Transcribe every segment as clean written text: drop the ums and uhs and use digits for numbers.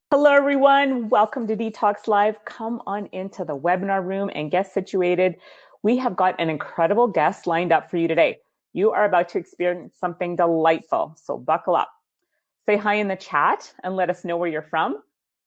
Hello, everyone. Welcome to Detox Live. Come on into the webinar room and get situated. We have got an incredible guest lined up for you today. You are about to experience something delightful, so buckle up. Say hi in the chat and let us know where you're from.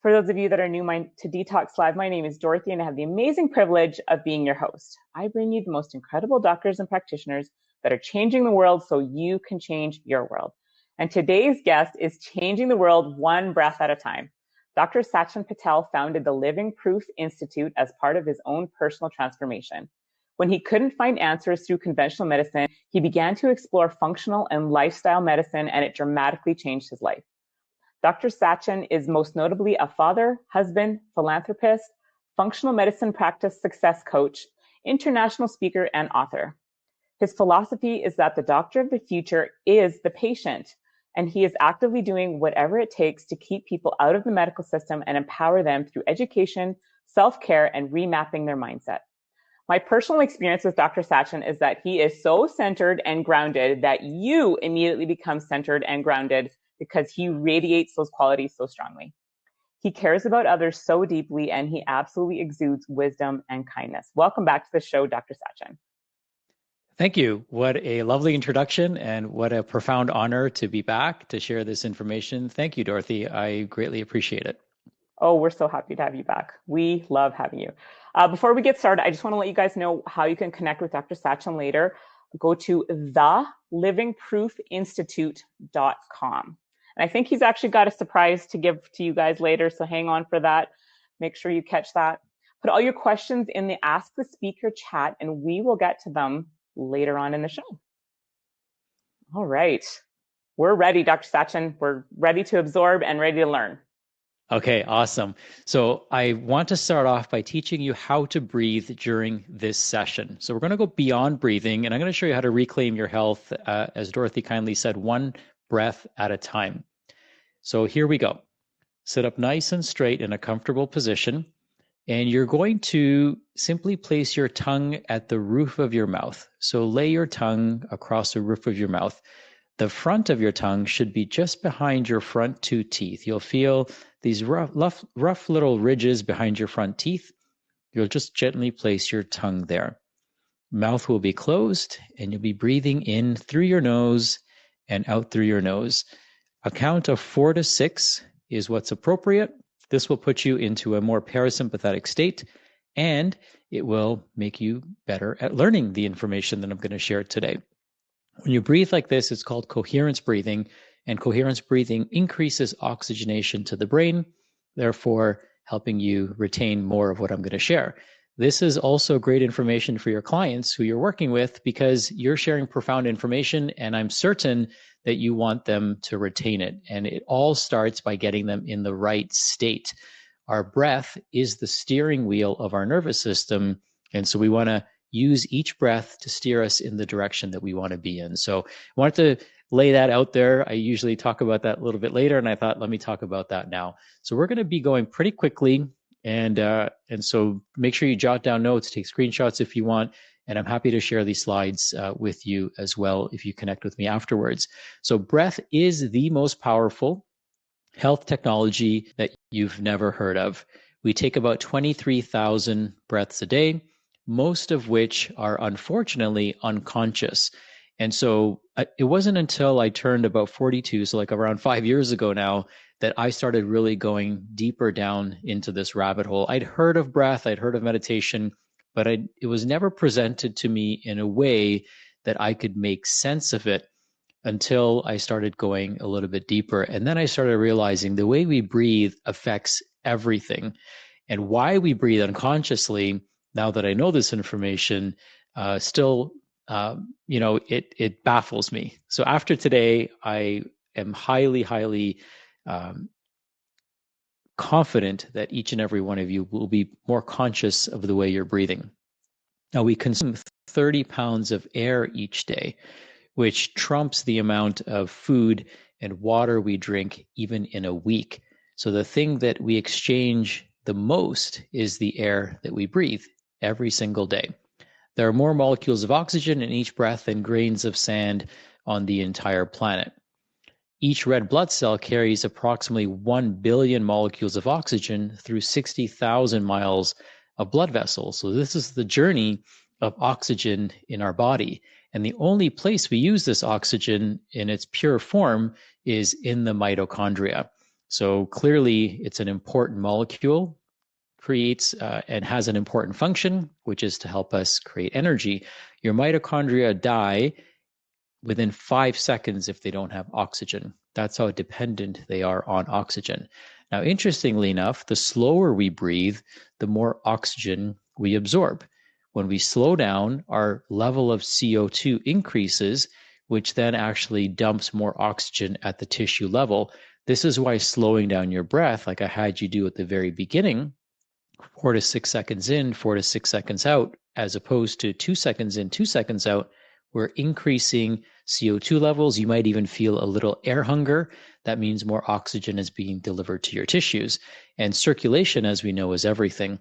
For those of you that are new to Detox Live, my name is Dorothy and I have the amazing privilege of being your host. I bring you the most incredible doctors and practitioners that are changing the world so you can change your world. And today's guest is changing the world one breath at a time. Dr. Sachin Patel founded the Living Proof Institute as part of his own personal transformation. When he couldn't find answers through conventional medicine, he began to explore functional and lifestyle medicine, and it dramatically changed his life. Dr. Sachin is most notably a father, husband, philanthropist, functional medicine practice success coach, international speaker, and author. His philosophy is that the doctor of the future is the patient, and he is actively doing whatever it takes to keep people out of the medical system and empower them through education, self-care, and remapping their mindset. My personal experience with Dr. Sachin is that he is so centered and grounded that you immediately become centered and grounded because he radiates those qualities so strongly. He cares about others so deeply, and he absolutely exudes wisdom and kindness. Welcome back to the show, Dr. Sachin. Thank you. What a lovely introduction and what a profound honor to be back to share this information. Thank you, Dorothy. I greatly appreciate it. Oh, we're so happy to have you back. We love having you. Before we get started, I just want to let you guys know how you can connect with Dr. Sachin later. Go to thelivingproofinstitute.com. And I think he's actually got a surprise to give to you guys later, so hang on for that. Make sure you catch that. Put all your questions in the Ask the Speaker chat, and we will get to them later on in the show. All right. We're ready, Dr. Sachin. We're ready to absorb and ready to learn. Okay, awesome. So I want to start off by teaching you how to breathe during this session. So we're going to go beyond breathing, and I'm going to show you how to reclaim your health, as Dorothy kindly said, one breath at a time. So here we go. Sit up nice and straight in a comfortable position, and you're going to simply place your tongue at the roof of your mouth. So lay your tongue across the roof of your mouth. The front of your tongue should be just behind your front two teeth. You'll feel these rough little ridges behind your front teeth. You'll just gently place your tongue there. Mouth will be closed, and you'll be breathing in through your nose and out through your nose. A count of 4 to 6 is what's appropriate. This will put you into a more parasympathetic state, and it will make you better at learning the information that I'm going to share today. When you breathe like this, it's called coherence breathing, and coherence breathing increases oxygenation to the brain, therefore helping you retain more of what I'm going to share. This is also great information for your clients who you're working with because you're sharing profound information, and I'm certain that you want them to retain it. And it all starts by getting them in the right state. Our breath is the steering wheel of our nervous system, and so we want to use each breath to steer us in the direction that we want to be in. So I wanted to lay that out there. I usually talk about that a little bit later, and I thought, let me talk about that now. So we're going to be going pretty quickly, and so make sure you jot down notes, take screenshots if you want, and I'm happy to share these slides with you as well if you connect with me afterwards. So breath is the most powerful health technology that you've never heard of. We take about 23,000 breaths a day, most of which are unfortunately unconscious. And so it wasn't until I turned about 42, so like around 5 years ago now, that I started really going deeper down into this rabbit hole. I'd heard of breath, I'd heard of meditation, but it was never presented to me in a way that I could make sense of it until I started going a little bit deeper. And then I started realizing the way we breathe affects everything. And why we breathe unconsciously, now that I know this information, it baffles me. So after today, I am highly confident that each and every one of you will be more conscious of the way you're breathing. Now, we consume 30 pounds of air each day, which trumps the amount of food and water we drink even in a week. So the thing that we exchange the most is the air that we breathe every single day. There are more molecules of oxygen in each breath than grains of sand on the entire planet. each red blood cell carries approximately 1 billion molecules of oxygen through 60,000 miles of blood vessels. So this is the journey of oxygen in our body. And the only place we use this oxygen in its pure form is in the mitochondria. So clearly, it's an important molecule, creates and has an important function, which is to help us create energy. Your mitochondria die within 5 seconds if they don't have oxygen. That's how dependent they are on oxygen. Now, interestingly enough, the slower we breathe, the more oxygen we absorb. When we slow down, our level of CO2 increases, which then actually dumps more oxygen at the tissue level. This is why slowing down your breath, like I had you do at the very beginning, 4 to 6 seconds in, 4 to 6 seconds out, as opposed to 2 seconds in, 2 seconds out, we're increasing CO2 levels. You might even feel a little air hunger. That means more oxygen is being delivered to your tissues. And circulation, as we know, is everything.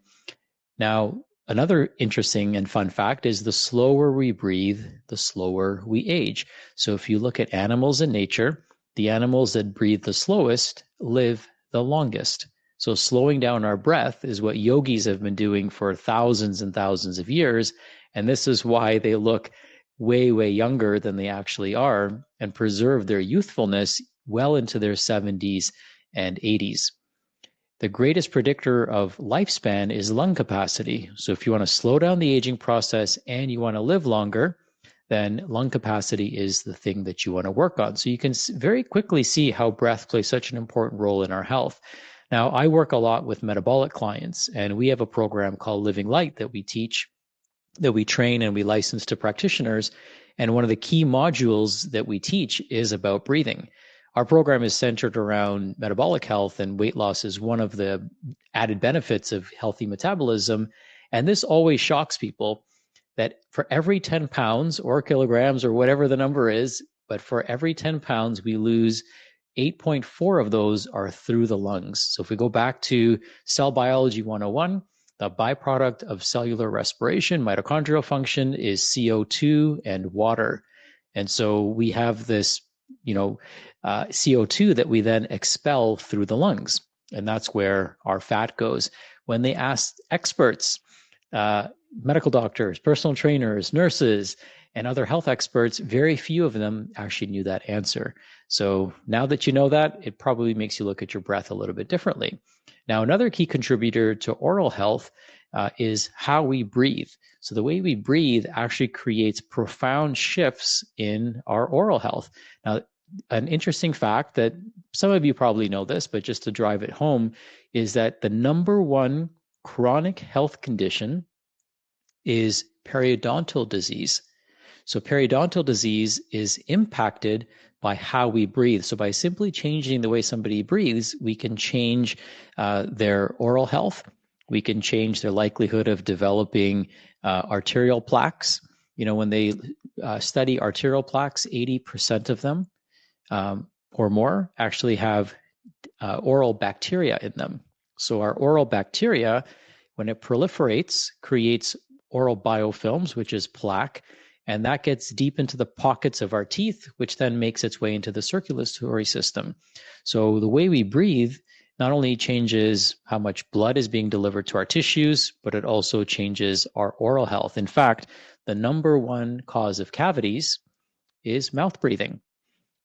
Now, another interesting and fun fact is the slower we breathe, the slower we age. So if you look at animals in nature, the animals that breathe the slowest live the longest. So slowing down our breath is what yogis have been doing for thousands and thousands of years. And this is why they look way, way younger than they actually are and preserve their youthfulness well into their 70s and 80s. The greatest predictor of lifespan is lung capacity. So if you want to slow down the aging process and you want to live longer, then lung capacity is the thing that you want to work on. So you can very quickly see how breath plays such an important role in our health. Now, I work a lot with metabolic clients, and we have a program called Living Light that we teach, that we train and we license to practitioners. And one of the key modules that we teach is about breathing. Our program is centered around metabolic health, and weight loss is one of the added benefits of healthy metabolism. And this always shocks people that for every 10 pounds or kilograms or whatever the number is, but for every 10 pounds, we lose 8.4 of those are through the lungs. So if we go back to Cell Biology 101, the byproduct of cellular respiration, mitochondrial function, is CO2 and water. And so we have this, CO2 that we then expel through the lungs. And that's where our fat goes. When they asked experts, medical doctors, personal trainers, nurses, and other health experts, very few of them actually knew that answer. So now that you know that, it probably makes you look at your breath a little bit differently. Now, another key contributor to oral health is how we breathe. So the way we breathe actually creates profound shifts in our oral health. Now, an interesting fact that some of you probably know this, but just to drive it home, is that the number one chronic health condition is periodontal disease. So periodontal disease is impacted by how we breathe. So by simply changing the way somebody breathes, we can change their oral health. We can change their likelihood of developing arterial plaques. When they study arterial plaques, 80% of them or more actually have oral bacteria in them. So our oral bacteria, when it proliferates, creates oral biofilms, which is plaque, and that gets deep into the pockets of our teeth, which then makes its way into the circulatory system. So the way we breathe not only changes how much blood is being delivered to our tissues, but it also changes our oral health. In fact, the number one cause of cavities is mouth breathing.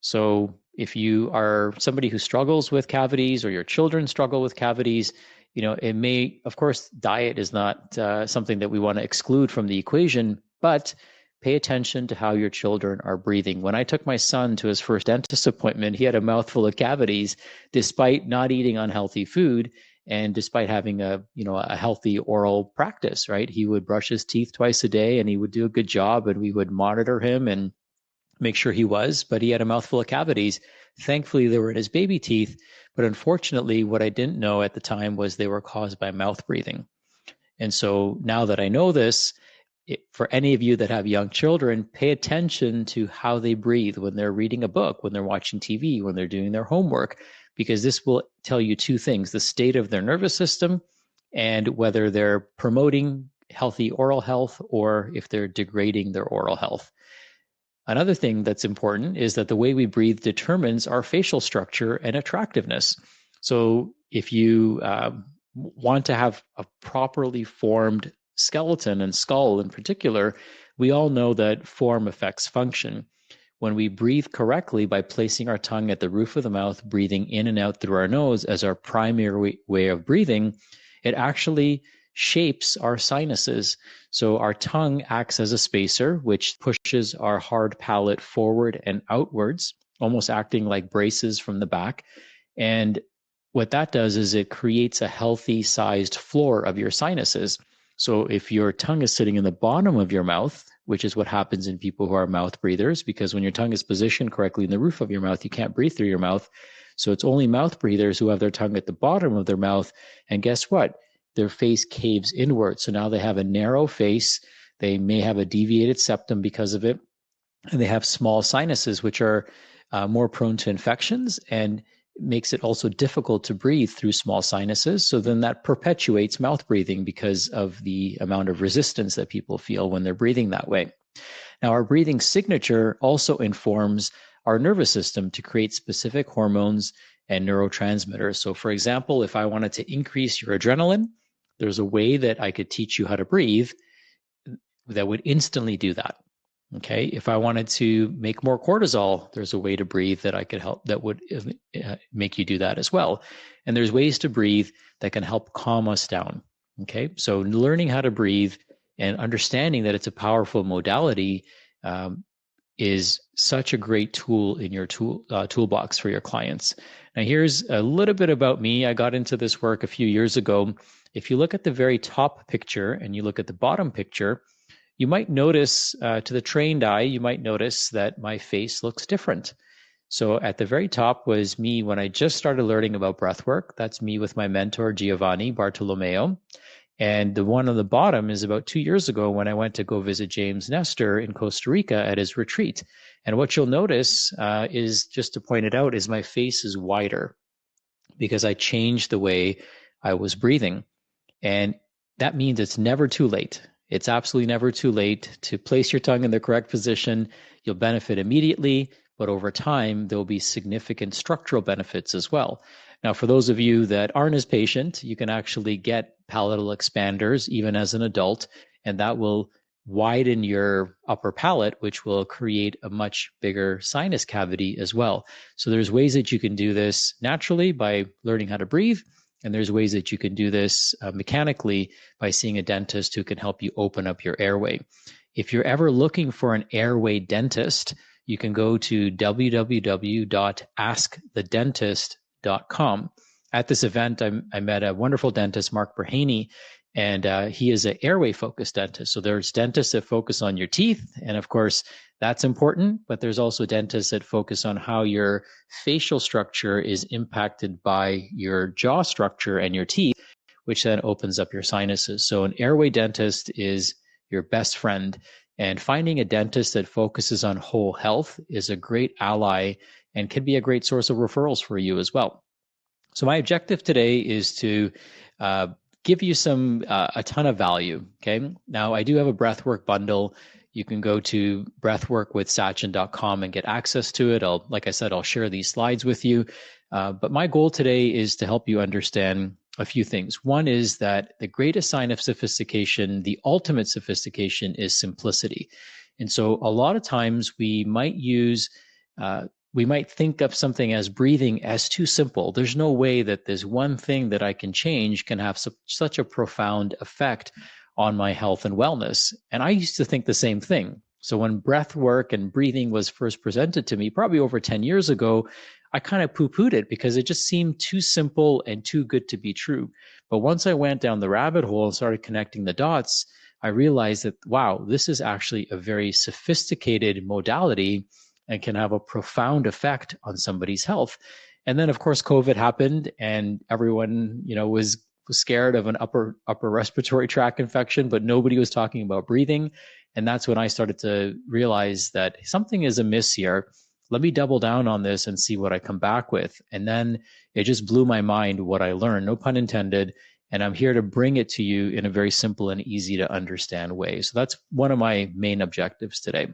So if you are somebody who struggles with cavities, or your children struggle with cavities, it may, of course, diet is not something that we want to exclude from the equation, but pay attention to how your children are breathing. When I took my son to his first dentist appointment, he had a mouthful of cavities despite not eating unhealthy food and despite having a healthy oral practice, right? He would brush his teeth twice a day and he would do a good job, and we would monitor him and make sure he was, but he had a mouthful of cavities. Thankfully, they were in his baby teeth. But unfortunately, what I didn't know at the time was they were caused by mouth breathing. And so now that I know this, for any of you that have young children, pay attention to how they breathe when they're reading a book, when they're watching TV, when they're doing their homework, because this will tell you two things: the state of their nervous system and whether they're promoting healthy oral health or if they're degrading their oral health. Another thing that's important is that the way we breathe determines our facial structure and attractiveness. So if you want to have a properly formed skeleton and skull in particular, we all know that form affects function. When we breathe correctly by placing our tongue at the roof of the mouth, breathing in and out through our nose as our primary way of breathing, it actually shapes our sinuses. So our tongue acts as a spacer, which pushes our hard palate forward and outwards, almost acting like braces from the back. And what that does is it creates a healthy sized floor of your sinuses. So if your tongue is sitting in the bottom of your mouth, which is what happens in people who are mouth breathers, because when your tongue is positioned correctly in the roof of your mouth, you can't breathe through your mouth. So it's only mouth breathers who have their tongue at the bottom of their mouth. And guess what? Their face caves inward. So now they have a narrow face. They may have a deviated septum because of it. And they have small sinuses, which are more prone to infections and makes it also difficult to breathe through small sinuses. So then that perpetuates mouth breathing because of the amount of resistance that people feel when they're breathing that way. Now, our breathing signature also informs our nervous system to create specific hormones and neurotransmitters. So, for example, if I wanted to increase your adrenaline, there's a way that I could teach you how to breathe that would instantly do that. Okay. If I wanted to make more cortisol, there's a way to breathe that I could help that would make you do that as well. And there's ways to breathe that can help calm us down. Okay. So learning how to breathe and understanding that it's a powerful modality is such a great tool in your toolbox for your clients. Now, here's a little bit about me. I got into this work a few years ago. If you look at the very top picture and you look at the bottom picture, you might notice, to the trained eye, you might notice that my face looks different. So at the very top was me when I just started learning about breath work. That's me with my mentor, Giovanni Bartolomeo. And the one on the bottom is about 2 years ago when I went to go visit James Nestor in Costa Rica at his retreat. And what you'll notice is, just to point it out, is my face is wider because I changed the way I was breathing. And that means it's never too late. It's absolutely never too late to place your tongue in the correct position. You'll benefit immediately, but over time, there'll be significant structural benefits as well. Now, for those of you that aren't as patient, you can actually get palatal expanders even as an adult, and that will widen your upper palate, which will create a much bigger sinus cavity as well. So there's ways that you can do this naturally by learning how to breathe. And there's ways that you can do this mechanically by seeing a dentist who can help you open up your airway. If you're ever looking for an airway dentist, you can go to www.askthedentist.com. At this event, I met a wonderful dentist, Mark Berhaney, and he is an airway-focused dentist. So there's dentists that focus on your teeth, and of course, that's important, but there's also dentists that focus on how your facial structure is impacted by your jaw structure and your teeth, which then opens up your sinuses. So an airway dentist is your best friend, and finding a dentist that focuses on whole health is a great ally and can be a great source of referrals for you as well. So my objective today is to give you a ton of value. Okay. Now I do have a breathwork bundle. You can go to breathworkwithsachin.com and get access to it. Like I said, I'll share these slides with you. But my goal today is to help you understand a few things. One is that the greatest sign of sophistication, the ultimate sophistication, is simplicity. And so a lot of times we might think of something as breathing as too simple. There's no way that this one thing that I can change can have such a profound effect on my health and wellness. And I used to think the same thing. So when breath work and breathing was first presented to me, probably over 10 years ago, I kind of poo-pooed it because it just seemed too simple and too good to be true. But once I went down the rabbit hole and started connecting the dots, I realized that, wow, this is actually a very sophisticated modality and can have a profound effect on somebody's health. And then, of course, COVID happened and everyone, was scared of an upper respiratory tract infection, but nobody was talking about breathing. And that's when I started to realize that something is amiss here. Let me double down on this and see what I come back with. And then it just blew my mind what I learned, no pun intended. And I'm here to bring it to you in a very simple and easy to understand way. So that's one of my main objectives today.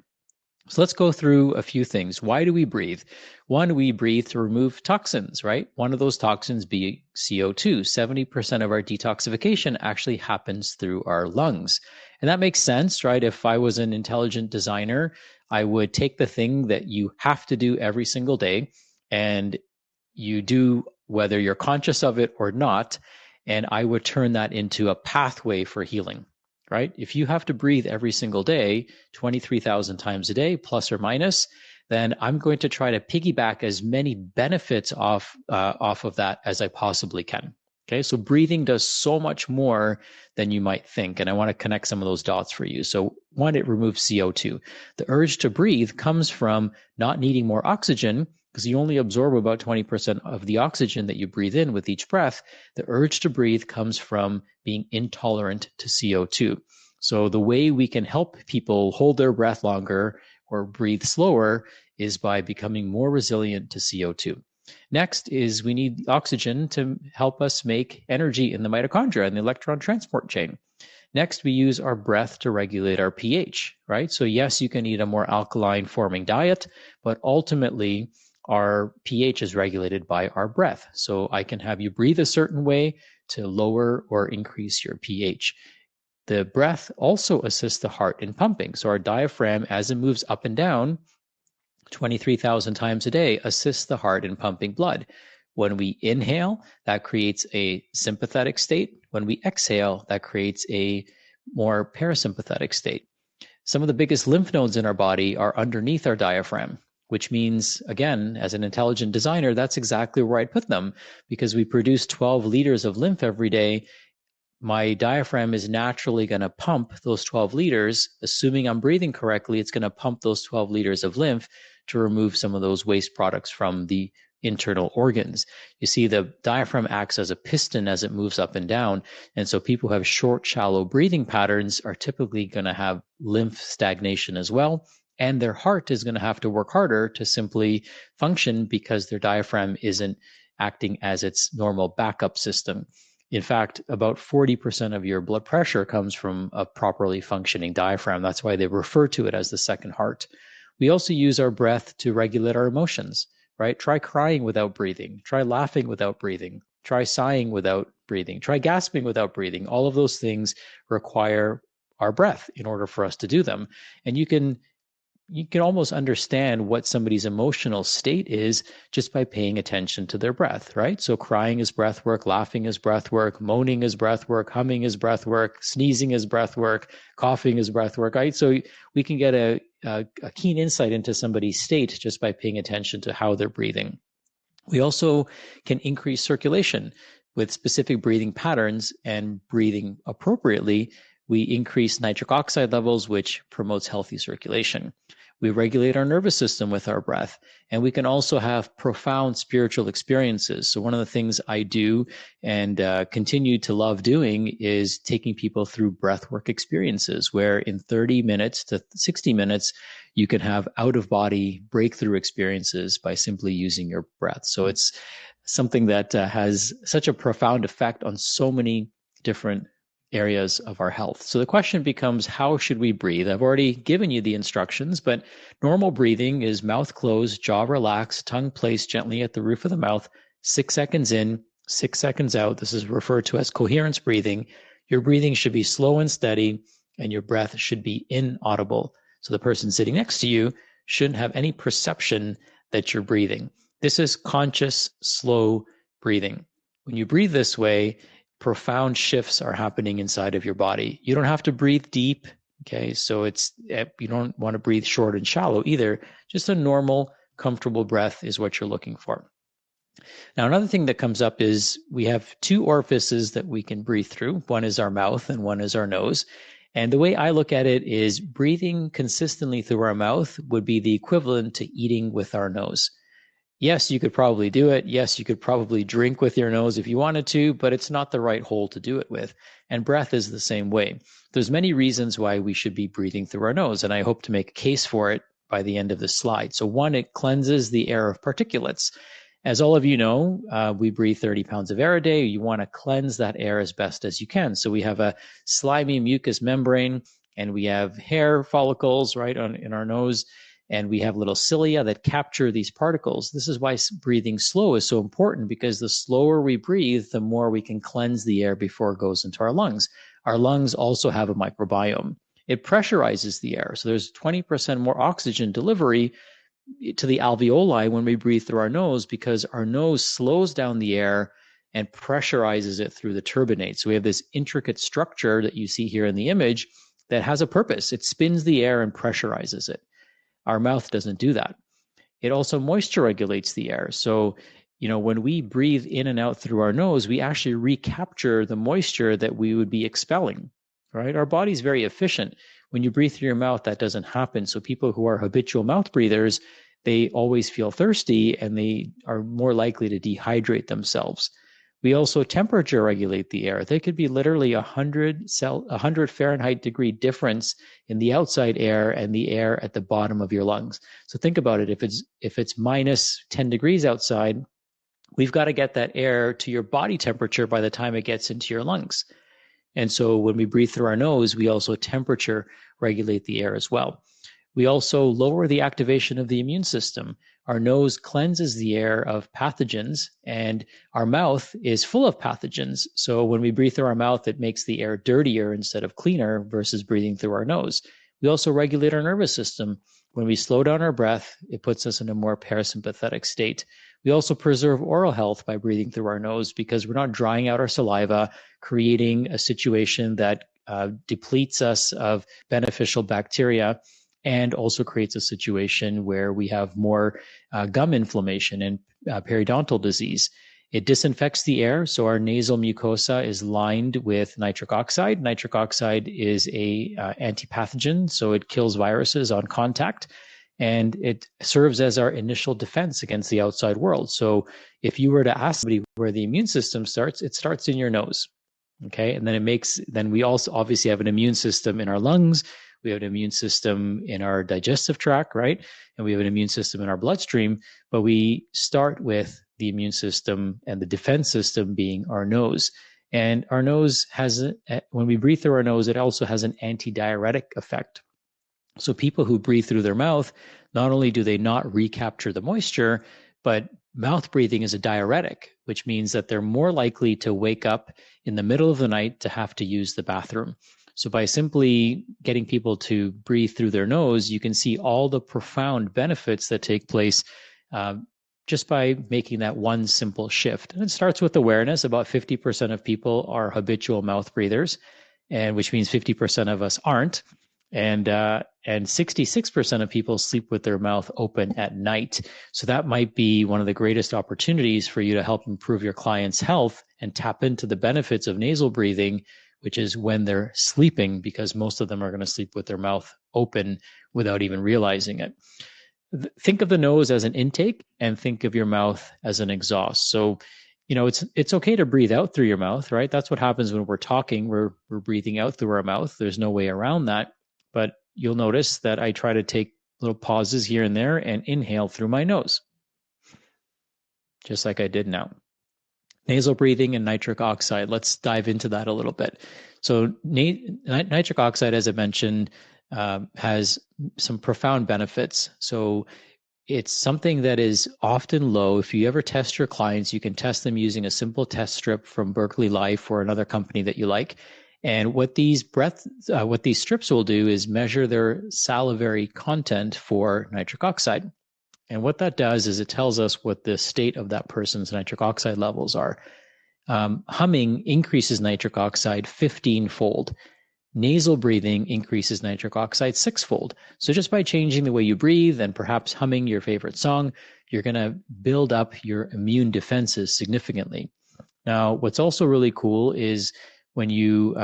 So let's go through a few things. Why do we breathe? One, we breathe to remove toxins, right? One of those toxins being CO2. 70% of our detoxification actually happens through our lungs. And that makes sense, right? If I was an intelligent designer, I would take the thing that you have to do every single day and you do whether you're conscious of it or not, and I would turn that into a pathway for healing, right? If you have to breathe every single day, 23,000 times a day, plus or minus, then I'm going to try to piggyback as many benefits off of that as I possibly can. Okay, so breathing does so much more than you might think. And I want to connect some of those dots for you. So, one, it removes CO2. The urge to breathe comes from not needing more oxygen because you only absorb about 20% of the oxygen that you breathe in with each breath. The urge to breathe comes from being intolerant to CO2. So the way we can help people hold their breath longer or breathe slower is by becoming more resilient to CO2. Next is we need oxygen to help us make energy in the mitochondria and the electron transport chain. Next, we use our breath to regulate our pH, right? So yes, you can eat a more alkaline forming diet, but ultimately our pH is regulated by our breath. So I can have you breathe a certain way to lower or increase your pH. The breath also assists the heart in pumping. So our diaphragm, as it moves up and down 23,000 times a day, assists the heart in pumping blood. When we inhale, that creates a sympathetic state. When we exhale, that creates a more parasympathetic state. Some of the biggest lymph nodes in our body are underneath our diaphragm, which means, again, as an intelligent designer, that's exactly where I'd put them because we produce 12 liters of lymph every day. My diaphragm is naturally going to pump those 12 liters. Assuming I'm breathing correctly, it's going to pump those 12 liters of lymph to remove some of those waste products from the internal organs. You see, the diaphragm acts as a piston as it moves up and down. And so people who have short, shallow breathing patterns are typically going to have lymph stagnation as well. And their heart is going to have to work harder to simply function because their diaphragm isn't acting as its normal backup system. In fact, about 40% of your blood pressure comes from a properly functioning diaphragm. That's why they refer to it as the second heart. We also use our breath to regulate our emotions, right? Try crying without breathing. Try laughing without breathing. Try sighing without breathing. Try gasping without breathing. All of those things require our breath in order for us to do them. And you can almost understand what somebody's emotional state is just by paying attention to their breath, right? So crying is breath work, laughing is breath work, moaning is breath work, humming is breath work, sneezing is breath work, coughing is breath work, right? So we can get a keen insight into somebody's state just by paying attention to how they're breathing. We also can increase circulation with specific breathing patterns and breathing appropriately. We increase nitric oxide levels, which promotes healthy circulation. We regulate our nervous system with our breath, and we can also have profound spiritual experiences. So one of the things I do and continue to love doing is taking people through breathwork experiences where in 30 minutes to 60 minutes, you can have out-of-body breakthrough experiences by simply using your breath. So it's something that has such a profound effect on so many different areas of our health. So the question becomes, how should we breathe? I've already given you the instructions, but normal breathing is mouth closed, jaw relaxed, tongue placed gently at the roof of the mouth, 6 seconds in, 6 seconds out. This is referred to as coherence breathing. Your breathing should be slow and steady, and your breath should be inaudible. So the person sitting next to you shouldn't have any perception that you're breathing. This is conscious, slow breathing. When you breathe this way, profound shifts are happening inside of your body. You don't have to breathe deep. Okay. So you don't want to breathe short and shallow either. Just a normal, comfortable breath is what you're looking for. Now, another thing that comes up is we have two orifices that we can breathe through. One is our mouth and one is our nose. And the way I look at it is breathing consistently through our mouth would be the equivalent to eating with our nose. Yes, you could probably do it. Yes, you could probably drink with your nose if you wanted to, but it's not the right hole to do it with. And breath is the same way. There's many reasons why we should be breathing through our nose, and I hope to make a case for it by the end of this slide. So one, it cleanses the air of particulates. As all of you know, we breathe 30 pounds of air a day. You want to cleanse that air as best as you can. So we have a slimy mucous membrane, and we have hair follicles right in our nose. and we have little cilia that capture these particles. This is why breathing slow is so important, because the slower we breathe, the more we can cleanse the air before it goes into our lungs. Our lungs also have a microbiome. It pressurizes the air. So there's 20% more oxygen delivery to the alveoli when we breathe through our nose, because our nose slows down the air and pressurizes it through the turbinate. So we have this intricate structure that you see here in the image that has a purpose. It spins the air and pressurizes it. Our mouth doesn't do that. It also moisture regulates the air. So, when we breathe in and out through our nose, we actually recapture the moisture that we would be expelling, right? Our body's very efficient. When you breathe through your mouth, that doesn't happen. So people who are habitual mouth breathers, they always feel thirsty and they are more likely to dehydrate themselves. We also temperature regulate the air. There could be literally 100 Fahrenheit degree difference in the outside air and the air at the bottom of your lungs. So think about it. If it's minus 10 degrees outside, we've got to get that air to your body temperature by the time it gets into your lungs. And so when we breathe through our nose, we also temperature regulate the air as well. We also lower the activation of the immune system. Our nose cleanses the air of pathogens, and our mouth is full of pathogens. So when we breathe through our mouth, it makes the air dirtier instead of cleaner versus breathing through our nose. We also regulate our nervous system. When we slow down our breath, it puts us in a more parasympathetic state. We also preserve oral health by breathing through our nose, because we're not drying out our saliva, creating a situation that depletes us of beneficial bacteria, and also creates a situation where we have more gum inflammation and periodontal disease. It disinfects the air, so our nasal mucosa is lined with nitric oxide. Nitric oxide is a antipathogen, so it kills viruses on contact, and it serves as our initial defense against the outside world. So if you were to ask somebody where the immune system starts, it starts in your nose. Okay, and then we also obviously have an immune system in our lungs. We have an immune system in our digestive tract, right? And we have an immune system in our bloodstream, but we start with the immune system and the defense system being our nose. And our nose when we breathe through our nose, it also has an antidiuretic effect. So people who breathe through their mouth, not only do they not recapture the moisture, but mouth breathing is a diuretic, which means that they're more likely to wake up in the middle of the night to have to use the bathroom. So by simply getting people to breathe through their nose, you can see all the profound benefits that take place just by making that one simple shift. And it starts with awareness. About 50% of people are habitual mouth breathers, and which means 50% of us aren't. And 66% of people sleep with their mouth open at night. So that might be one of the greatest opportunities for you to help improve your client's health and tap into the benefits of nasal breathing, which is when they're sleeping, because most of them are going to sleep with their mouth open without even realizing it. Think of the nose as an intake and think of your mouth as an exhaust. So, it's okay to breathe out through your mouth, right? That's what happens when we're talking. We're breathing out through our mouth. There's no way around that. But you'll notice that I try to take little pauses here and there and inhale through my nose, just like I did now. Nasal breathing and nitric oxide. Let's dive into that a little bit. So nitric oxide, as I mentioned, has some profound benefits. So it's something that is often low. If you ever test your clients, you can test them using a simple test strip from Berkeley Life or another company that you like. And what these strips will do is measure their salivary content for nitric oxide. And what that does is it tells us what the state of that person's nitric oxide levels are. Humming increases nitric oxide 15-fold. Nasal breathing increases nitric oxide 6-fold. So just by changing the way you breathe and perhaps humming your favorite song, you're going to build up your immune defenses significantly. Now, what's also really cool is when you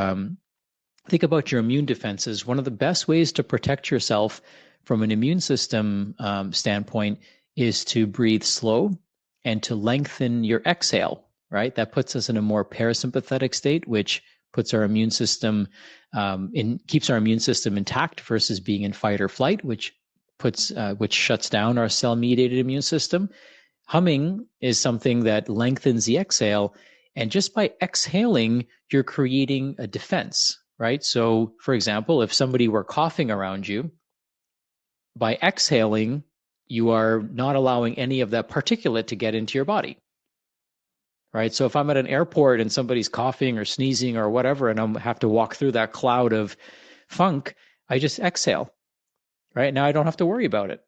think about your immune defenses, one of the best ways to protect yourself from an immune system standpoint is to breathe slow and to lengthen your exhale, right? That puts us in a more parasympathetic state, which puts our immune system keeps our immune system intact versus being in fight or flight, which shuts down our cell-mediated immune system. Humming is something that lengthens the exhale, and just by exhaling, you're creating a defense, right? So, for example, if somebody were coughing around you, by exhaling, you are not allowing any of that particulate to get into your body. Right. So if I'm at an airport and somebody's coughing or sneezing or whatever, and I have to walk through that cloud of funk, I just exhale. Right. Now I don't have to worry about it.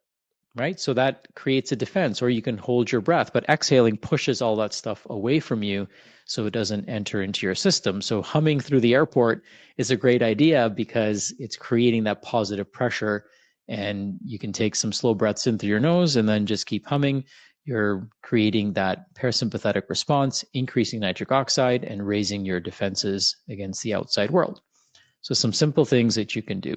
Right. So that creates a defense, or you can hold your breath, but exhaling pushes all that stuff away from you so it doesn't enter into your system. So humming through the airport is a great idea because it's creating that positive pressure, and you can take some slow breaths in through your nose and then just keep humming. You're creating that parasympathetic response, increasing nitric oxide and raising your defenses against the outside world. So some simple things that you can do.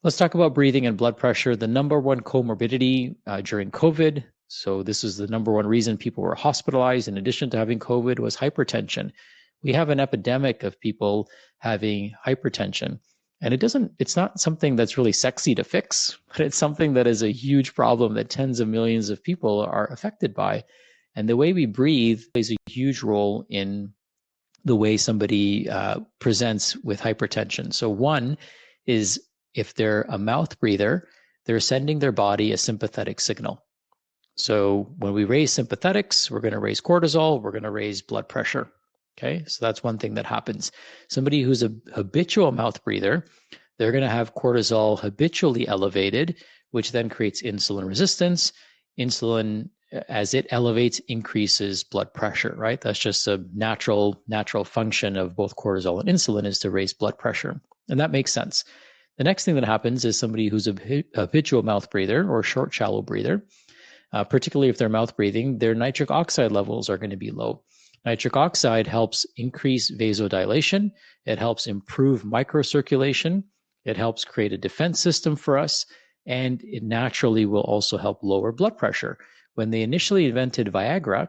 Let's talk about breathing and blood pressure. The number one comorbidity during COVID. So this is the number one reason people were hospitalized in addition to having COVID was hypertension. We have an epidemic of people having hypertension. And it's not something that's really sexy to fix, but it's something that is a huge problem that tens of millions of people are affected by. And the way we breathe plays a huge role in the way somebody presents with hypertension. So one is if they're a mouth breather, they're sending their body a sympathetic signal. So when we raise sympathetics, we're going to raise cortisol, we're going to raise blood pressure. Okay, so that's one thing that happens. Somebody who's a habitual mouth breather, they're going to have cortisol habitually elevated, which then creates insulin resistance. Insulin, as it elevates, increases blood pressure, right? That's just a natural function of both cortisol and insulin, is to raise blood pressure. And that makes sense. The next thing that happens is somebody who's a habitual mouth breather or short, shallow breather, particularly if they're mouth breathing, their nitric oxide levels are going to be low. Nitric oxide helps increase vasodilation. It helps improve microcirculation. It helps create a defense system for us. And it naturally will also help lower blood pressure. When they initially invented Viagra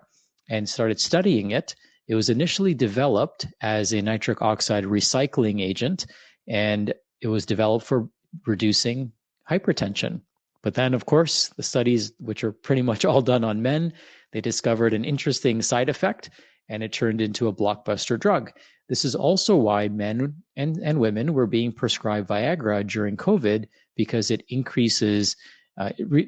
and started studying it, it was initially developed as a nitric oxide recycling agent, and it was developed for reducing hypertension. But then, of course, the studies, which are pretty much all done on men, they discovered an interesting side effect, and it turned into a blockbuster drug. This is also why men and women were being prescribed Viagra during COVID, because it increases,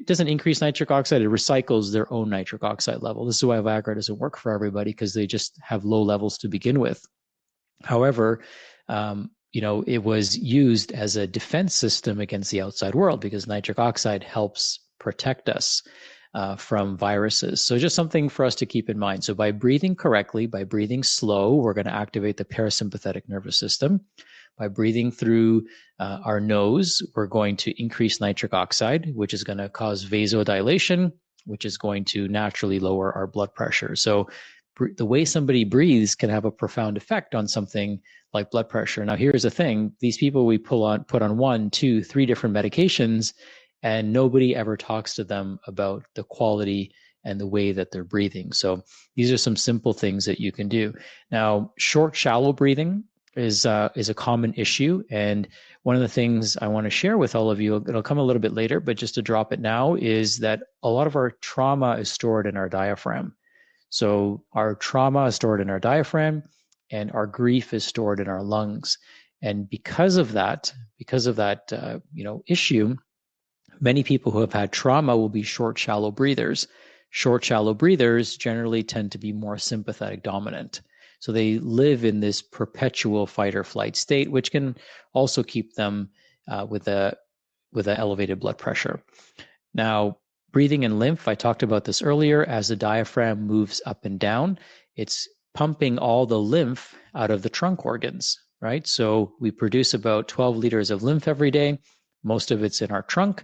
doesn't increase nitric oxide, it recycles their own nitric oxide level. This is why Viagra doesn't work for everybody, because they just have low levels to begin with. However, it was used as a defense system against the outside world, because nitric oxide helps protect us from viruses. So just something for us to keep in mind. So by breathing correctly, by breathing slow, we're going to activate the parasympathetic nervous system. By breathing through our nose, we're going to increase nitric oxide, which is going to cause vasodilation, which is going to naturally lower our blood pressure. So the way somebody breathes can have a profound effect on something like blood pressure. Now, here's the thing. These people we put on 1, 2, 3 different medications, and nobody ever talks to them about the quality and the way that they're breathing. So these are some simple things that you can do. Now, short, shallow breathing is a common issue. And one of the things I want to share with all of you, it'll come a little bit later, but just to drop it now, is that a lot of our trauma is stored in our diaphragm. So our trauma is stored in our diaphragm, and our grief is stored in our lungs. And because of that issue, many people who have had trauma will be short, shallow breathers. Short, shallow breathers generally tend to be more sympathetic dominant. So they live in this perpetual fight or flight state, which can also keep them with an elevated blood pressure. Now, breathing and lymph, I talked about this earlier. As the diaphragm moves up and down, it's pumping all the lymph out of the trunk organs, right? So we produce about 12 liters of lymph every day. Most of it's in our trunk,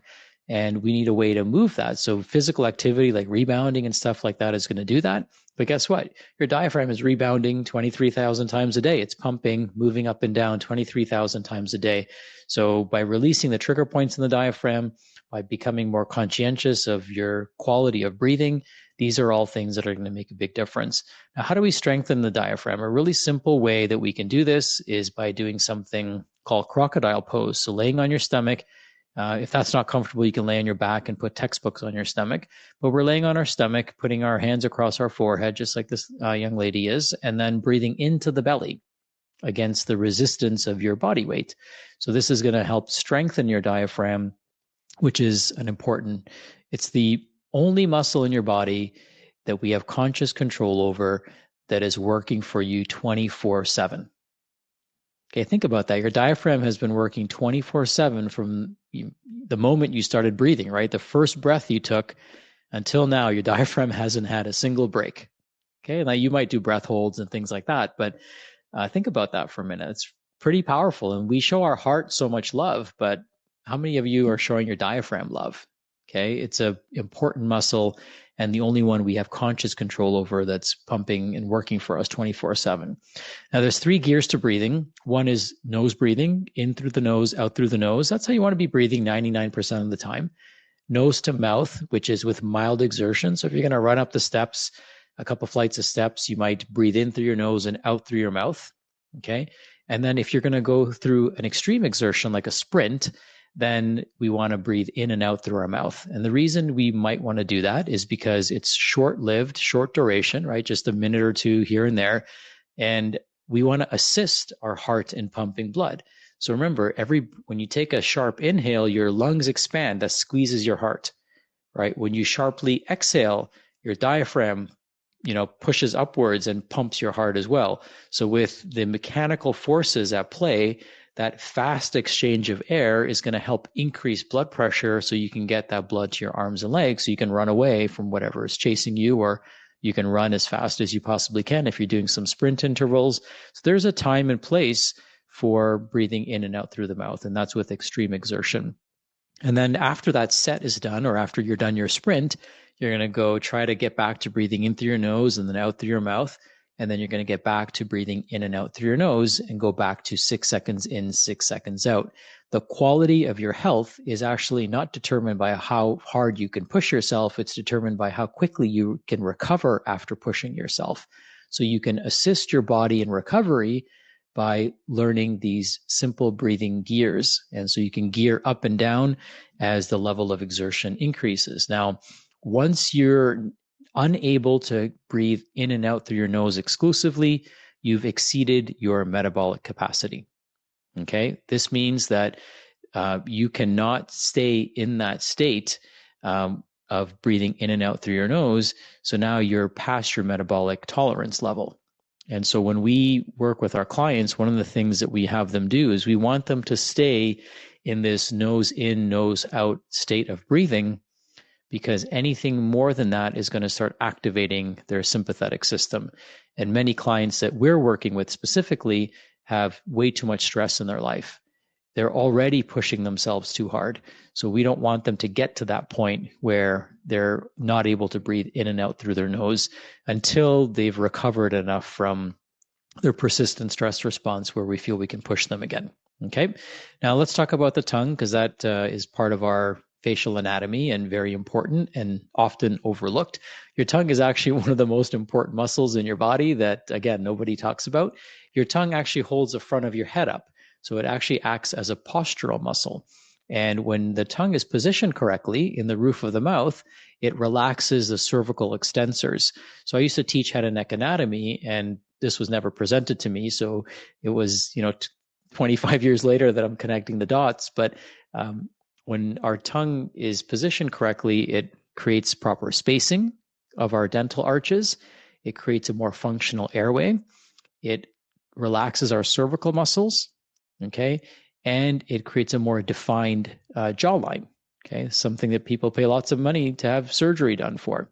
and we need a way to move that. So physical activity like rebounding and stuff like that is going to do that. But guess what? Your diaphragm is rebounding 23,000 times a day. It's pumping, moving up and down 23,000 times a day. So by releasing the trigger points in the diaphragm, by becoming more conscientious of your quality of breathing, these are all things that are going to make a big difference. Now, how do we strengthen the diaphragm? A really simple way that we can do this is by doing something called crocodile pose. So laying on your stomach. If that's not comfortable, you can lay on your back and put textbooks on your stomach. But we're laying on our stomach, putting our hands across our forehead, just like this young lady is, and then breathing into the belly against the resistance of your body weight. So this is going to help strengthen your diaphragm which is it's the only muscle in your body that we have conscious control over that is working for you 24/7. Okay, think about that. Your diaphragm has been working 24/7 from the moment you started breathing, right? The first breath you took until now, your diaphragm hasn't had a single break. Okay, now you might do breath holds and things like that, but think about that for a minute. It's pretty powerful. And we show our heart so much love, but how many of you are showing your diaphragm love? Okay, it's an important muscle and the only one we have conscious control over that's pumping and working for us 24/7. Now, there's 3 gears to breathing. One is nose breathing, in through the nose, out through the nose. That's how you want to be breathing 99% of the time. Nose to mouth, which is with mild exertion. So if you're going to run up the steps, a couple flights of steps, you might breathe in through your nose and out through your mouth. Okay. And then if you're going to go through an extreme exertion like a sprint, then we want to breathe in and out through our mouth. And the reason we might want to do that is because it's short-lived, short duration, right? Just a minute or two here and there. And we want to assist our heart in pumping blood. So remember, when you take a sharp inhale, your lungs expand. That squeezes your heart, right? When you sharply exhale, your diaphragm, pushes upwards and pumps your heart as well. So with the mechanical forces at play, that fast exchange of air is going to help increase blood pressure so you can get that blood to your arms and legs so you can run away from whatever is chasing you, or you can run as fast as you possibly can if you're doing some sprint intervals. So there's a time and place for breathing in and out through the mouth, and that's with extreme exertion. And then after that set is done, or after you're done your sprint, you're going to go try to get back to breathing in through your nose and then out through your mouth. And then you're going to get back to breathing in and out through your nose and go back to 6 seconds in, 6 seconds out. The quality of your health is actually not determined by how hard you can push yourself. It's determined by how quickly you can recover after pushing yourself. So you can assist your body in recovery by learning these simple breathing gears. And so you can gear up and down as the level of exertion increases. Now, once you're unable to breathe in and out through your nose exclusively, you've exceeded your metabolic capacity. Okay, this means that you cannot stay in that state of breathing in and out through your nose. So now you're past your metabolic tolerance level. And so when we work with our clients, one of the things that we have them do is we want them to stay in this nose in, nose out state of breathing, because anything more than that is going to start activating their sympathetic system. And many clients that we're working with specifically have way too much stress in their life. They're already pushing themselves too hard. So we don't want them to get to that point where they're not able to breathe in and out through their nose until they've recovered enough from their persistent stress response where we feel we can push them again. Okay. Now let's talk about the tongue, because that is part of our facial anatomy and very important and often overlooked. Your tongue is actually one of the most important muscles in your body that, again, nobody talks about. Your tongue actually holds the front of your head up. So it actually acts as a postural muscle. And when the tongue is positioned correctly in the roof of the mouth, it relaxes the cervical extensors. So I used to teach head and neck anatomy, and this was never presented to me. So it was, 25 years later that I'm connecting the dots. But when our tongue is positioned correctly, it creates proper spacing of our dental arches. It creates a more functional airway. It relaxes our cervical muscles, okay? And it creates a more defined jawline, okay? Something that people pay lots of money to have surgery done for.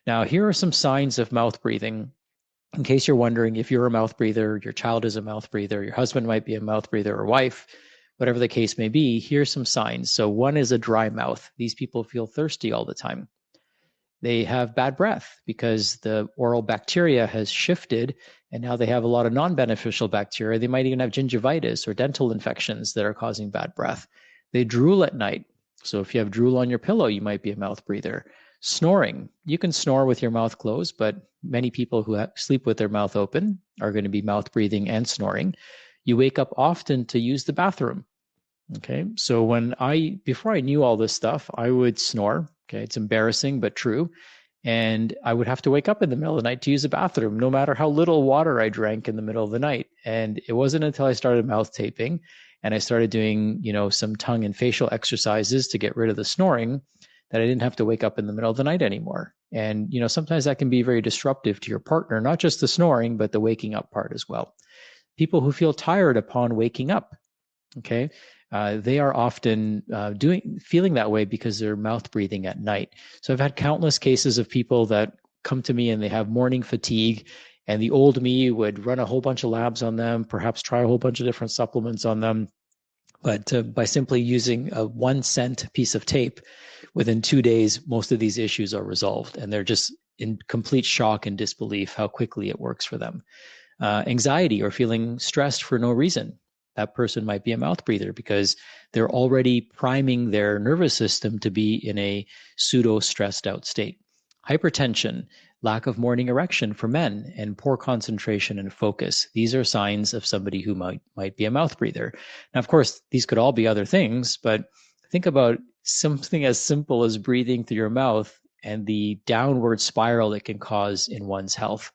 Now, here are some signs of mouth breathing. In case you're wondering if you're a mouth breather, your child is a mouth breather, your husband might be a mouth breather, or wife, whatever the case may be, here's some signs. So one is a dry mouth. These people feel thirsty all the time. They have bad breath because the oral bacteria has shifted, and now they have a lot of non-beneficial bacteria. They might even have gingivitis or dental infections that are causing bad breath. They drool at night. So if you have drool on your pillow, you might be a mouth breather. Snoring. You can snore with your mouth closed, but many people who sleep with their mouth open are going to be mouth breathing and snoring. You wake up often to use the bathroom. Okay, so before I knew all this stuff, I would snore. Okay, it's embarrassing, but true. And I would have to wake up in the middle of the night to use the bathroom, no matter how little water I drank in the middle of the night. And it wasn't until I started mouth taping and I started doing, some tongue and facial exercises to get rid of the snoring, that I didn't have to wake up in the middle of the night anymore. And, sometimes that can be very disruptive to your partner, not just the snoring, but the waking up part as well. People who feel tired upon waking up, okay, they are often feeling that way because they're mouth breathing at night. So I've had countless cases of people that come to me and they have morning fatigue, and the old me would run a whole bunch of labs on them, perhaps try a whole bunch of different supplements on them. But by simply using a 1 cent piece of tape, within 2 days, most of these issues are resolved, and they're just in complete shock and disbelief how quickly it works for them. Anxiety or feeling stressed for no reason. That person might be a mouth breather because they're already priming their nervous system to be in a pseudo stressed out state. Hypertension, lack of morning erection for men, and poor concentration and focus. These are signs of somebody who might be a mouth breather. Now, of course, these could all be other things, but think about something as simple as breathing through your mouth and the downward spiral it can cause in one's health.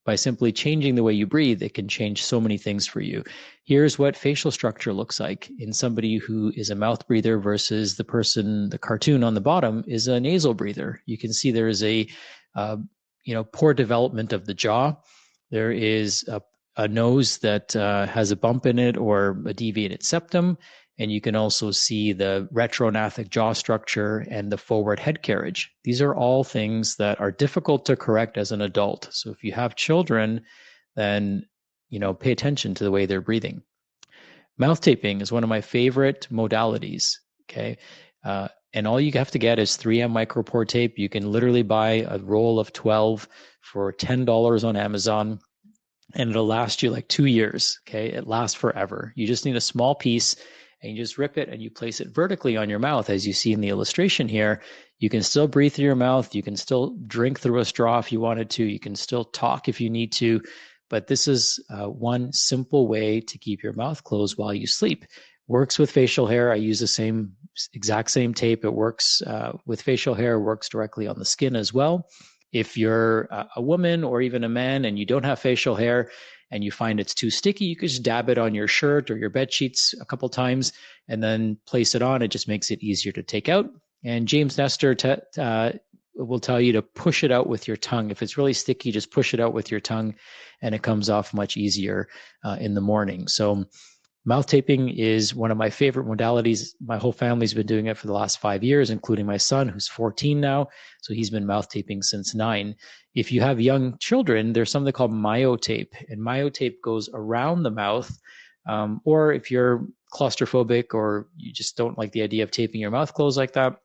By simply changing the way you breathe, it can change so many things for you. Here's what facial structure looks like in somebody who is a mouth breather versus the cartoon on the bottom is a nasal breather. You can see there is a poor development of the jaw. There is a nose that has a bump in it or a deviated septum. And you can also see the retrognathic jaw structure and the forward head carriage. These are all things that are difficult to correct as an adult. So if you have children, then, pay attention to the way they're breathing. Mouth taping is one of my favorite modalities, okay? And all you have to get is 3M micropore tape. You can literally buy a roll of 12 for $10 on Amazon, and it'll last you like 2 years, okay? It lasts forever. You just need a small piece, and you just rip it and you place it vertically on your mouth. As you see in the illustration here, you can still breathe through your mouth. You can still drink through a straw if you wanted to. You can still talk if you need to. But this is one simple way to keep your mouth closed while you sleep. Works with facial hair. I use the exact same tape. It works with facial hair, works directly on the skin as well. If you're a woman or even a man and you don't have facial hair, and you find it's too sticky, you could just dab it on your shirt or your bed sheets a couple times and then place it on. It just makes it easier to take out. And James Nestor will tell you to push it out with your tongue. If it's really sticky, just push it out with your tongue and it comes off much easier in the morning. So mouth taping is one of my favorite modalities. My whole family's been doing it for the last 5 years, including my son, who's 14 now. So he's been mouth taping since 9. If you have young children, there's something called myotape, and myotape goes around the mouth. Or if you're claustrophobic or you just don't like the idea of taping your mouth closed like that,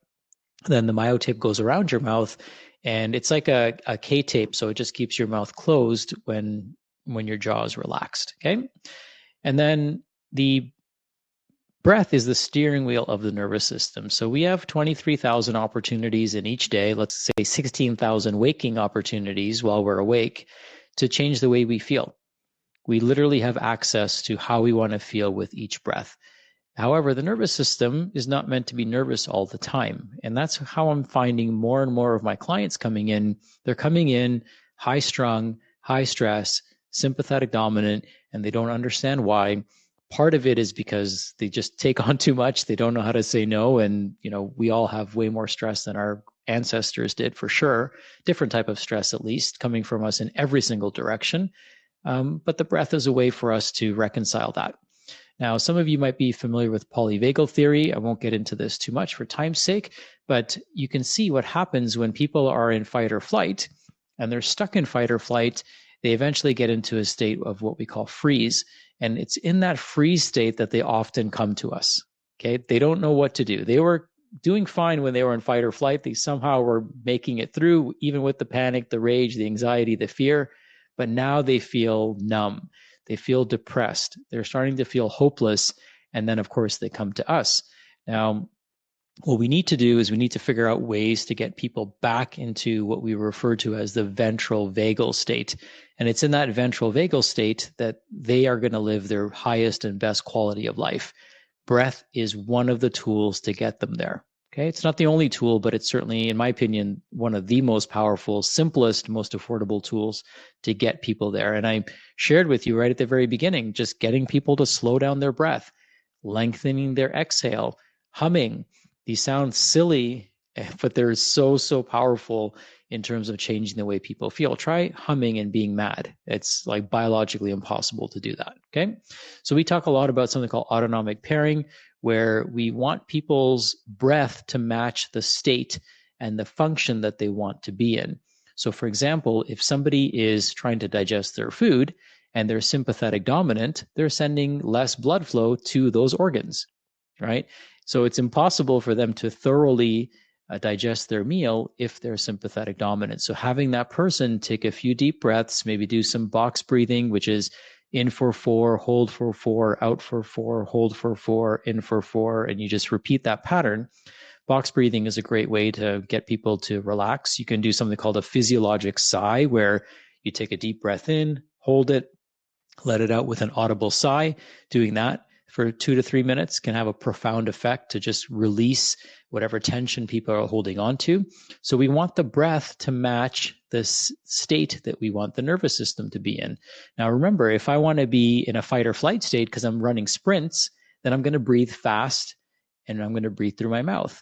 then the myotape goes around your mouth, and it's like a K-tape, so it just keeps your mouth closed when your jaw is relaxed. Okay, and then the breath is the steering wheel of the nervous system. So we have 23,000 opportunities in each day, let's say 16,000 waking opportunities while we're awake to change the way we feel. We literally have access to how we want to feel with each breath. However, the nervous system is not meant to be nervous all the time. And that's how I'm finding more and more of my clients coming in. They're coming in high strung, high stress, sympathetic dominant, and they don't understand why. Part of it is because they just take on too much. They don't know how to say no. And, we all have way more stress than our ancestors did for sure. Different type of stress, at least, coming from us in every single direction. But the breath is a way for us to reconcile that. Now, some of you might be familiar with polyvagal theory. I won't get into this too much for time's sake, but you can see what happens when people are in fight or flight and they're stuck in fight or flight. They eventually get into a state of what we call freeze. And it's in that freeze state that they often come to us. Okay. They don't know what to do. They were doing fine when they were in fight or flight. They somehow were making it through, even with the panic, the rage, the anxiety, the fear. But now they feel numb. They feel depressed. They're starting to feel hopeless. And then, of course, they come to us. Now, what we need to do is we need to figure out ways to get people back into what we refer to as the ventral vagal state. And it's in that ventral vagal state that they are going to live their highest and best quality of life. Breath is one of the tools to get them there. Okay, it's not the only tool, but it's certainly, in my opinion, one of the most powerful, simplest, most affordable tools to get people there. And I shared with you right at the very beginning, just getting people to slow down their breath. lengthening their exhale, humming. These sound silly, but they're so, so powerful in terms of changing the way people feel. Try humming and being mad. It's like biologically impossible to do that. Okay. So we talk a lot about something called autonomic pairing, where we want people's breath to match the state and the function that they want to be in. So, for example, if somebody is trying to digest their food and they're sympathetic dominant, they're sending less blood flow to those organs, right? So it's impossible for them to thoroughly digest their meal if they're sympathetic dominant. So having that person take a few deep breaths, maybe do some box breathing, which is in for 4, hold for 4, out for 4, hold for 4, in for 4, and you just repeat that pattern. Box breathing is a great way to get people to relax. You can do something called a physiologic sigh, where you take a deep breath in, hold it, let it out with an audible sigh. Doing that for 2 to 3 minutes can have a profound effect to just release whatever tension people are holding on to. So we want the breath to match this state that we want the nervous system to be in. Now, remember, if I want to be in a fight or flight state because I'm running sprints, then I'm going to breathe fast and I'm going to breathe through my mouth.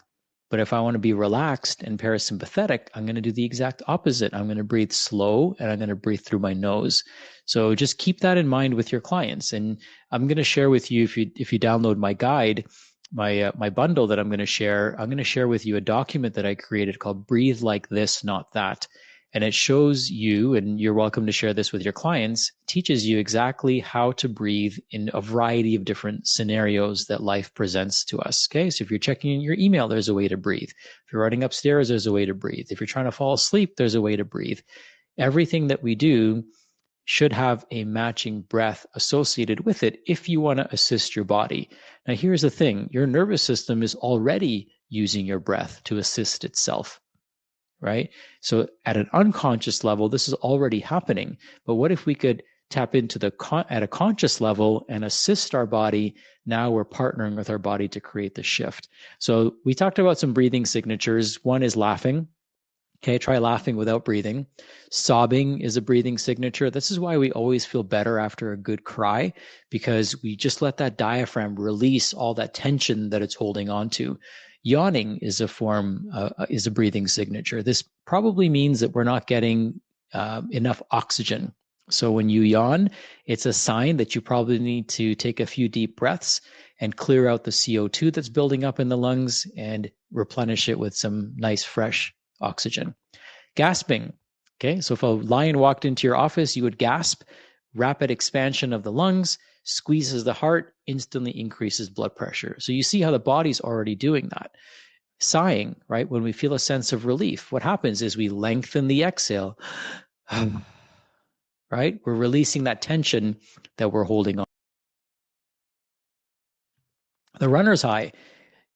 But if I want to be relaxed and parasympathetic, I'm going to do the exact opposite. I'm going to breathe slow and I'm going to breathe through my nose. So just keep that in mind with your clients. And I'm going to share with you, if you download my guide, my bundle that I'm going to share with you a document that I created called Breathe Like This, Not That. And it shows you, and you're welcome to share this with your clients, teaches you exactly how to breathe in a variety of different scenarios that life presents to us. Okay, so if you're checking in your email, there's a way to breathe. If you're running upstairs, there's a way to breathe. If you're trying to fall asleep, there's a way to breathe. Everything that we do should have a matching breath associated with it if you want to assist your body. Now, here's the thing. Your nervous system is already using your breath to assist itself, right? So at an unconscious level, this is already happening. But what if we could tap into at a conscious level and assist our body? Now we're partnering with our body to create the shift. So we talked about some breathing signatures. One is laughing. Okay, try laughing without breathing. Sobbing is a breathing signature. This is why we always feel better after a good cry, because we just let that diaphragm release all that tension that it's holding on to. Yawning is a breathing signature. This probably means that we're not getting enough oxygen. So when you yawn, it's a sign that you probably need to take a few deep breaths and clear out the CO2 that's building up in the lungs and replenish it with some nice fresh oxygen. Gasping. Okay, so if a lion walked into your office, you would gasp. Rapid expansion of the lungs squeezes the heart, instantly increases blood pressure. So you see how the body's already doing that. Sighing, right? When we feel a sense of relief, what happens is we lengthen the exhale. Right? We're releasing that tension that we're holding on. The runner's high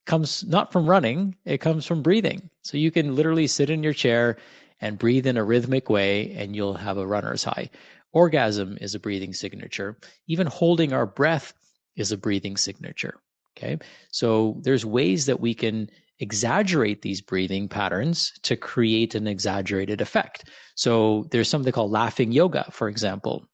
comes not from running, it comes from breathing. So you can literally sit in your chair and breathe in a rhythmic way and you'll have a runner's high. Orgasm is a breathing signature. Even holding our breath is a breathing signature. Okay. So there's ways that we can exaggerate these breathing patterns to create an exaggerated effect. So there's something called laughing yoga, for example,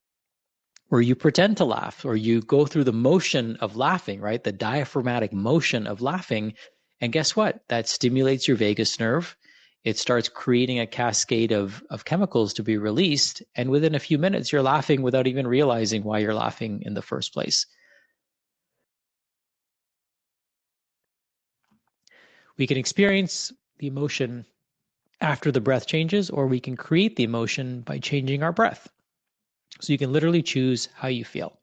where you pretend to laugh or you go through the motion of laughing, right? The diaphragmatic motion of laughing. And guess what? That stimulates your vagus nerve. It starts creating a cascade of chemicals to be released. And within a few minutes, you're laughing without even realizing why you're laughing in the first place. We can experience the emotion after the breath changes, or we can create the emotion by changing our breath. So you can literally choose how you feel.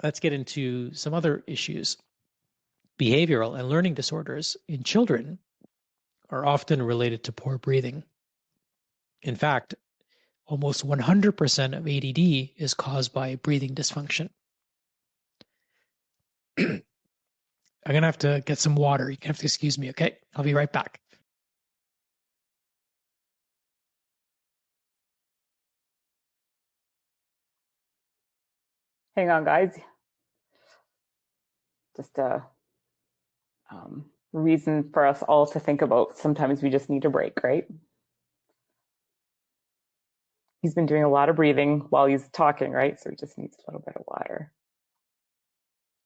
Let's get into some other issues. Behavioral and learning disorders in children are often related to poor breathing. In fact, almost 100% of ADD is caused by breathing dysfunction. I'm going to have to get some water. You have to excuse me, okay? I'll be right back. Hang on, guys. Just a reason for us all to think about. Sometimes we just need a break, right? He's been doing a lot of breathing while he's talking, right? So he just needs a little bit of water.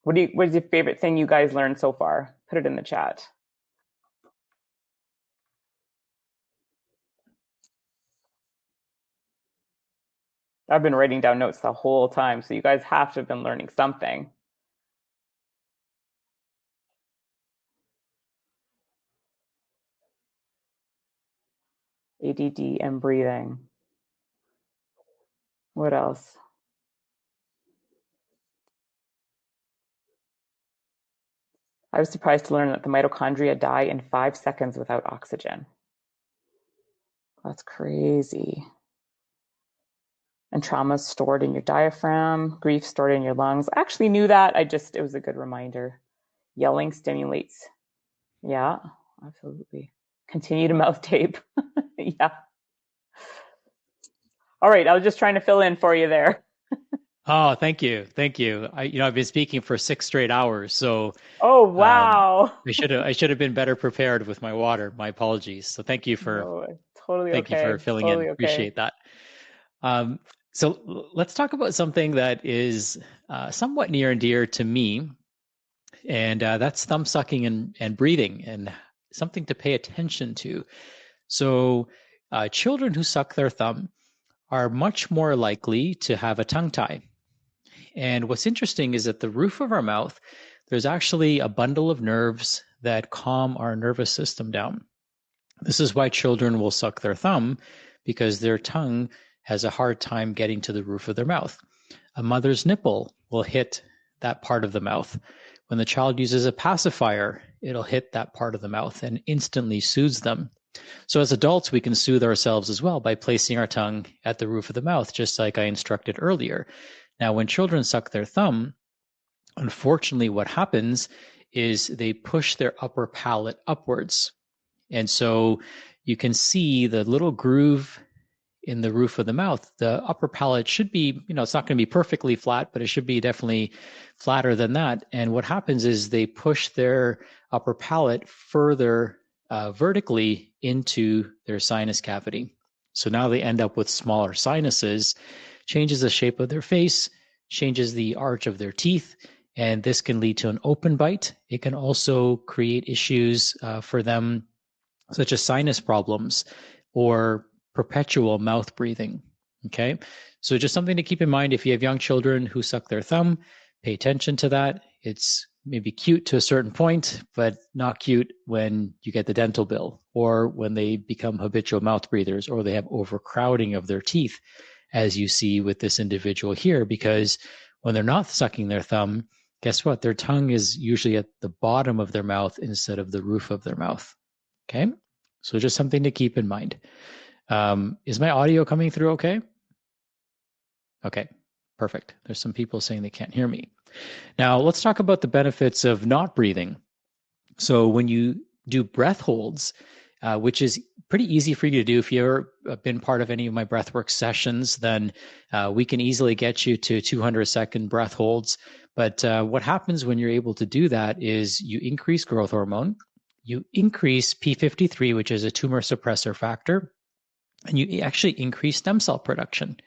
What is your favorite thing you guys learned so far? Put it in the chat. I've been writing down notes the whole time, so you guys have to have been learning something. ADD and breathing. What else? I was surprised to learn that the mitochondria die in 5 seconds without oxygen. That's crazy. And trauma stored in your diaphragm, grief stored in your lungs. I actually knew that. It was a good reminder. Yelling stimulates. Yeah, absolutely. Continue to mouth tape. Yeah. All right. I was just trying to fill in for you there. Oh, thank you. Thank you. I've been speaking for 6 straight hours, so Oh, wow. I should have been better prepared with my water. My apologies. So No, totally thank you for okay. filling in. Totally okay. Appreciate that. So let's talk about something that is somewhat near and dear to me, and that's thumb sucking and breathing, and something to pay attention to. So children who suck their thumb are much more likely to have a tongue tie. And what's interesting is at the roof of our mouth, there's actually a bundle of nerves that calm our nervous system down. This is why children will suck their thumb, because their tongue has a hard time getting to the roof of their mouth. A mother's nipple will hit that part of the mouth. When the child uses a pacifier, it'll hit that part of the mouth and instantly soothes them. So as adults, we can soothe ourselves as well by placing our tongue at the roof of the mouth, just like I instructed earlier. Now, when children suck their thumb, unfortunately, what happens is they push their upper palate upwards. And so you can see the little groove in the roof of the mouth. The upper palate should be, it's not going to be perfectly flat, but it should be definitely flatter than that. And what happens is they push their upper palate further vertically into their sinus cavity. So now they end up with smaller sinuses, changes the shape of their face, changes the arch of their teeth, and this can lead to an open bite. It can also create issues for them, such as sinus problems or perpetual mouth breathing. Okay, so just something to keep in mind if you have young children who suck their thumb. Pay attention to that. It's maybe cute to a certain point, but not cute when you get the dental bill or when they become habitual mouth breathers or they have overcrowding of their teeth, as you see with this individual here, because when they're not sucking their thumb, guess what? Their tongue is usually at the bottom of their mouth instead of the roof of their mouth. Okay, so just something to keep in mind. Is my audio coming through okay? Okay, perfect. There's some people saying they can't hear me. Now, let's talk about the benefits of not breathing. So when you do breath holds, which is pretty easy for you to do. If you've ever been part of any of my breathwork sessions, then we can easily get you to 200-second breath holds. But what happens when you're able to do that is you increase growth hormone, you increase P53, which is a tumor suppressor factor, and you actually increase stem cell production.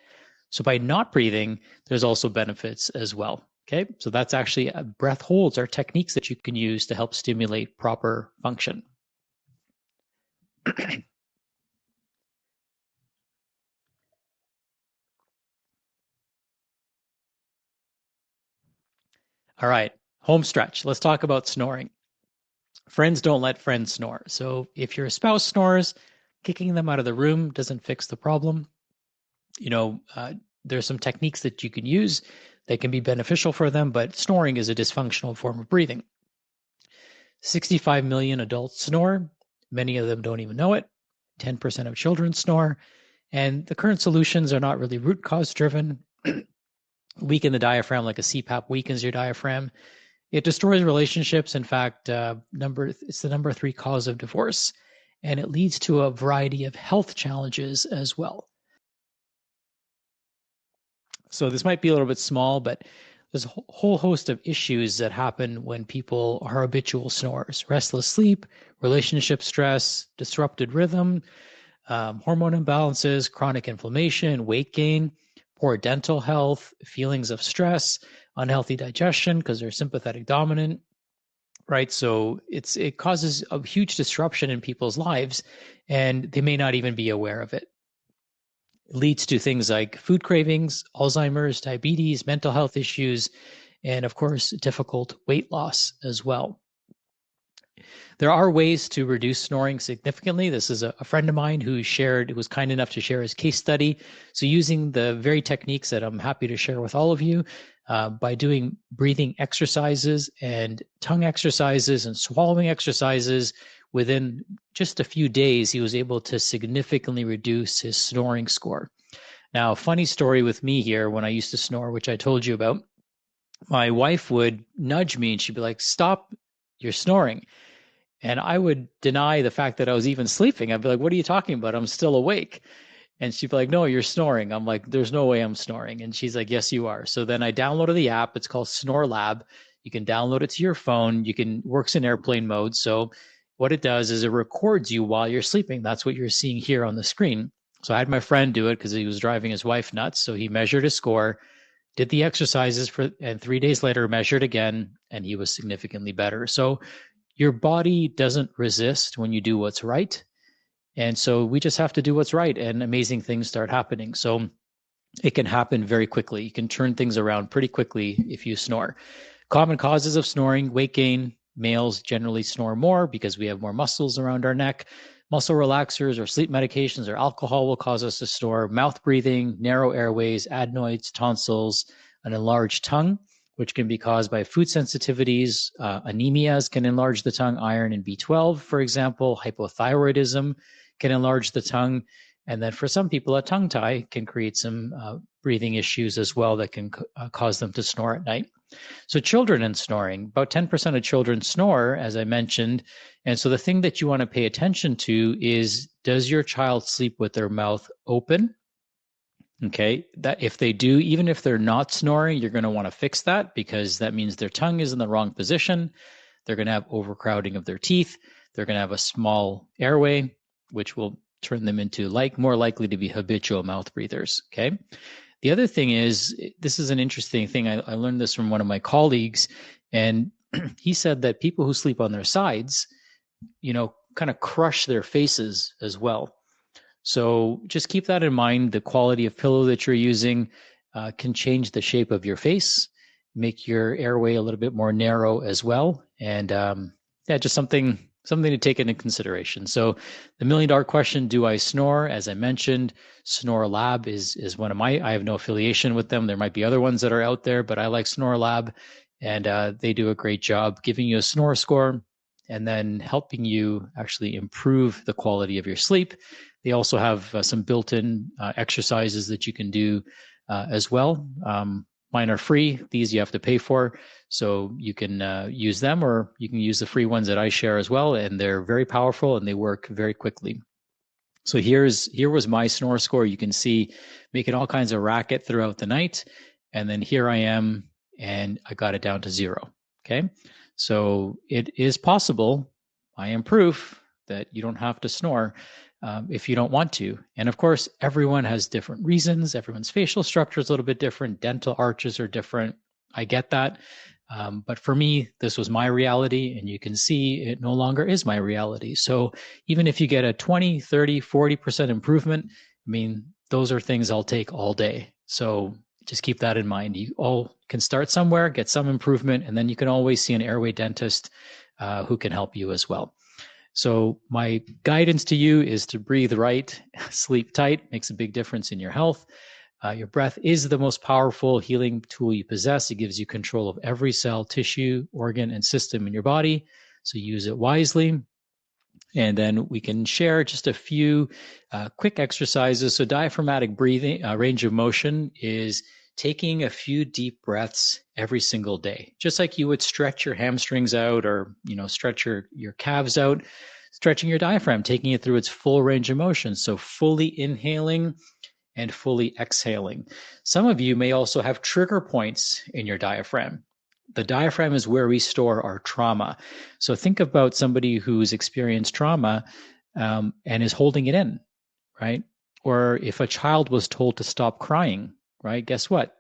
So by not breathing, there's also benefits as well. Okay, so that's actually breath holds are techniques that you can use to help stimulate proper function. All right, home stretch. Let's talk about snoring. Friends don't let friends snore. So if your spouse snores, kicking them out of the room doesn't fix the problem. There's some techniques that you can use that can be beneficial for them, but snoring is a dysfunctional form of breathing. 65 million adults snore. Many of them don't even know it. 10% of children snore. And the current solutions are not really root cause driven. Weaken the diaphragm, like a CPAP weakens your diaphragm. It destroys relationships. In fact, it's the number 3 cause of divorce. And it leads to a variety of health challenges as well. So this might be a little bit small, but there's a whole host of issues that happen when people are habitual snorers. Restless sleep, relationship stress, disrupted rhythm, hormone imbalances, chronic inflammation, weight gain, poor dental health, feelings of stress, unhealthy digestion because they're sympathetic dominant, right? So it causes a huge disruption in people's lives, and they may not even be aware of it. It leads to things like food cravings, Alzheimer's, diabetes, mental health issues, and of course, difficult weight loss as well. There are ways to reduce snoring significantly. This is a friend of mine who was kind enough to share his case study. So using the very techniques that I'm happy to share with all of you, by doing breathing exercises and tongue exercises and swallowing exercises, within just a few days, he was able to significantly reduce his snoring score. Now, funny story with me here, when I used to snore, which I told you about, my wife would nudge me and she'd be like, "Stop, you're snoring." And I would deny the fact that I was even sleeping. I'd be like, "What are you talking about? I'm still awake." And she'd be like, "No, you're snoring." I'm like, "There's no way I'm snoring." And she's like, "Yes, you are." So then I downloaded the app. It's called Snore Lab. You can download it to your phone. Works in airplane mode. So what it does is it records you while you're sleeping. That's what you're seeing here on the screen. So I had my friend do it because he was driving his wife nuts. So he measured his score, did the exercises and 3 days later measured again, and he was significantly better. So your body doesn't resist when you do what's right. And so we just have to do what's right, and amazing things start happening. So it can happen very quickly. You can turn things around pretty quickly if you snore. Common causes of snoring: weight gain. Males generally snore more because we have more muscles around our neck. Muscle relaxers or sleep medications or alcohol will cause us to snore. Mouth breathing, narrow airways, adenoids, tonsils, an enlarged tongue, which can be caused by food sensitivities. Anemias can enlarge the tongue. Iron and B12, for example. Hypothyroidism can enlarge the tongue. And then for some people, a tongue tie can create some breathing issues as well that can cause them to snore at night. So children and snoring, about 10% of children snore, as I mentioned. And so the thing that you want to pay attention to is, does your child sleep with their mouth open? Okay, that if they do, even if they're not snoring, you're going to want to fix that, because that means their tongue is in the wrong position. They're going to have overcrowding of their teeth. They're going to have a small airway, which will turn them into more likely to be habitual mouth breathers. Okay. The other thing is, this is an interesting thing. I learned this from one of my colleagues, and he said that people who sleep on their sides, kind of crush their faces as well. So just keep that in mind. The quality of pillow that you're using can change the shape of your face, make your airway a little bit more narrow as well. And just something to take into consideration. So the $1 million question, do I snore? As I mentioned, Snore Lab is one of I have no affiliation with them. There might be other ones that are out there, but I like Snore Lab, and they do a great job giving you a snore score and then helping you actually improve the quality of your sleep. They also have some built-in exercises that you can do as well. Mine are free. These you have to pay for. So you can use them, or you can use the free ones that I share as well. And they're very powerful and they work very quickly. So here was my snore score. You can see making all kinds of racket throughout the night. And then here I am, and I got it down to 0. Okay. So it is possible. I am proof that you don't have to snore if you don't want to. And of course, everyone has different reasons. Everyone's facial structure is a little bit different. Dental arches are different. I get that. But for me, this was my reality, and you can see it no longer is my reality. So even if you get a 20, 30, 40% improvement, I mean, those are things I'll take all day. So just keep that in mind. You all can start somewhere, get some improvement, and then you can always see an airway dentist who can help you as well. So my guidance to you is to breathe right, sleep tight, makes a big difference in your health. Your breath is the most powerful healing tool you possess. It gives you control of every cell, tissue, organ, and system in your body. So use it wisely. And then we can share just a few quick exercises. So diaphragmatic breathing, range of motion, is taking a few deep breaths every single day, just like you would stretch your hamstrings out, or stretch your calves out, stretching your diaphragm, taking it through its full range of motion. So fully inhaling and fully exhaling. Some of you may also have trigger points in your diaphragm. The diaphragm is where we store our trauma. So think about somebody who's experienced trauma and is holding it in. right? Or if a child was told to stop crying, right? Guess what?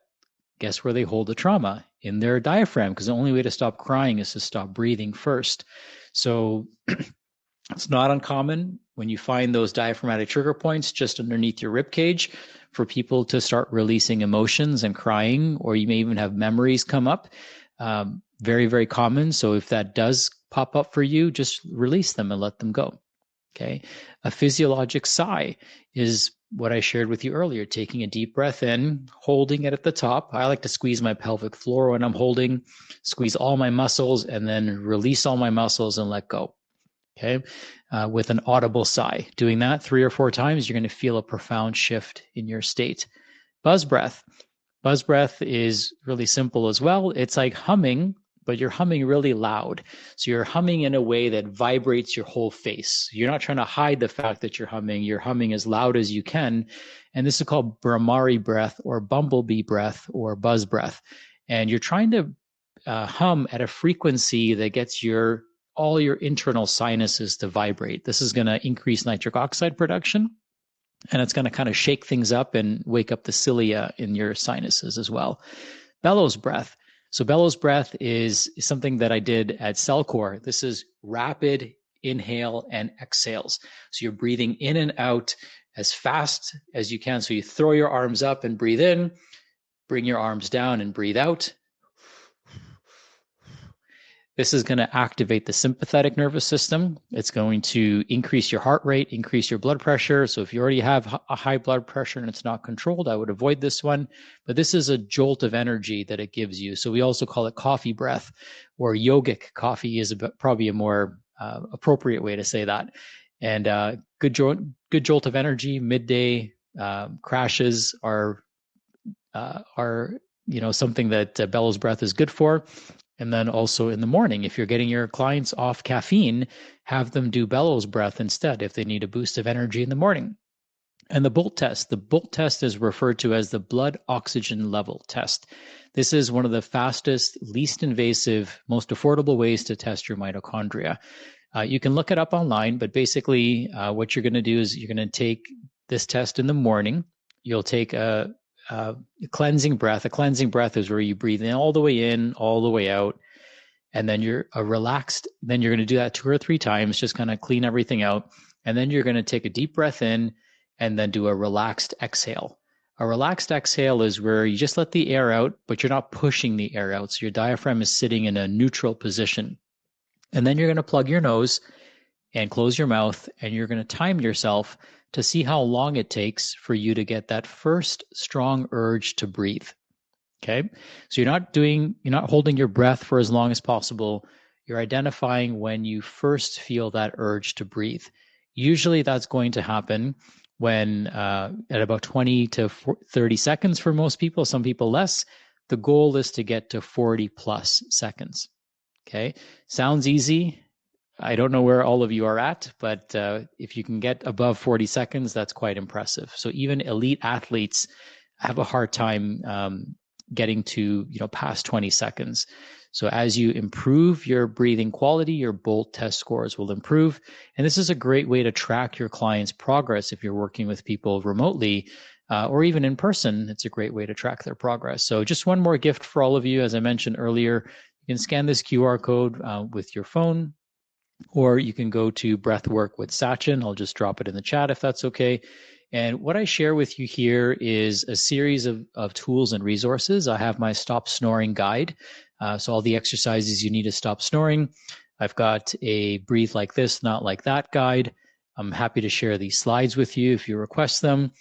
Guess where they hold the trauma? In their diaphragm, because the only way to stop crying is to stop breathing first. So it's not uncommon when you find those diaphragmatic trigger points just underneath your rib cage for people to start releasing emotions and crying, or you may even have memories come up. Very, very common. So if that does pop up for you, just release them and let them go. Okay. A physiologic sigh is what I shared with you earlier, taking a deep breath in, holding it at the top. I like to squeeze my pelvic floor when I'm holding, squeeze all my muscles, and then release all my muscles and let go. Okay. With an audible sigh. Doing that 3 or 4 times, you're going to feel a profound shift in your state. Buzz breath. Buzz breath is really simple as well. It's like humming, but you're humming really loud. So you're humming in a way that vibrates your whole face. You're not trying to hide the fact that you're humming as loud as you can. And this is called Brahmari breath or bumblebee breath or buzz breath. And you're trying to hum at a frequency that gets all your internal sinuses to vibrate. This is going to increase nitric oxide production. And it's going to kind of shake things up and wake up the cilia in your sinuses as well. Bellows breath. So bellows breath is something that I did at Cellcore. This is rapid inhale and exhales. So you're breathing in and out as fast as you can. So you throw your arms up and breathe in, bring your arms down and breathe out. This is going to activate the sympathetic nervous system. It's going to increase your heart rate, increase your blood pressure. So if you already have a high blood pressure and it's not controlled, I would avoid this one. But this is a jolt of energy that it gives you. So we also call it coffee breath, or yogic coffee is probably a more appropriate way to say that. And good jolt of energy. Midday crashes are something that bellows breath is good for. And then also in the morning, if you're getting your clients off caffeine, have them do bellows breath instead if they need a boost of energy in the morning. And the Bolt test. The Bolt test is referred to as the blood oxygen level test. This is one of the fastest, least invasive, most affordable ways to test your mitochondria. You can look it up online, but basically what you're going to do is you're going to take this test in the morning. You'll take a cleansing breath. A cleansing breath is where you breathe in, all the way out, and then you're relaxed. Then you're going to do that 2 or 3 times, just kind of clean everything out. And then you're going to take a deep breath in and then do a relaxed exhale. A relaxed exhale is where you just let the air out, but you're not pushing the air out. So your diaphragm is sitting in a neutral position. And then you're going to plug your nose and close your mouth, and you're going to time yourself to see how long it takes for you to get that first strong urge to breathe. Okay. So you're not holding your breath for as long as possible. You're identifying when you first feel that urge to breathe. Usually that's going to happen when at about 20 to 30 seconds for most people, some people less. The goal is to get to 40 plus seconds. Okay. Sounds easy. I don't know where all of you are at, but if you can get above 40 seconds, that's quite impressive. So even elite athletes have a hard time getting to past 20 seconds. So as you improve your breathing quality, your Bolt test scores will improve. And this is a great way to track your clients' progress if you're working with people remotely or even in person. It's a great way to track their progress. So just one more gift for all of you. As I mentioned earlier, you can scan this QR code with your phone, or you can go to Breathwork with Sachin. I'll just drop it in the chat if that's okay. And what I share with you here is a series of tools and resources. I have my Stop Snoring guide. So all the exercises you need to stop snoring. I've got a Breathe Like This, Not Like That guide. I'm happy to share these slides with you if you request them.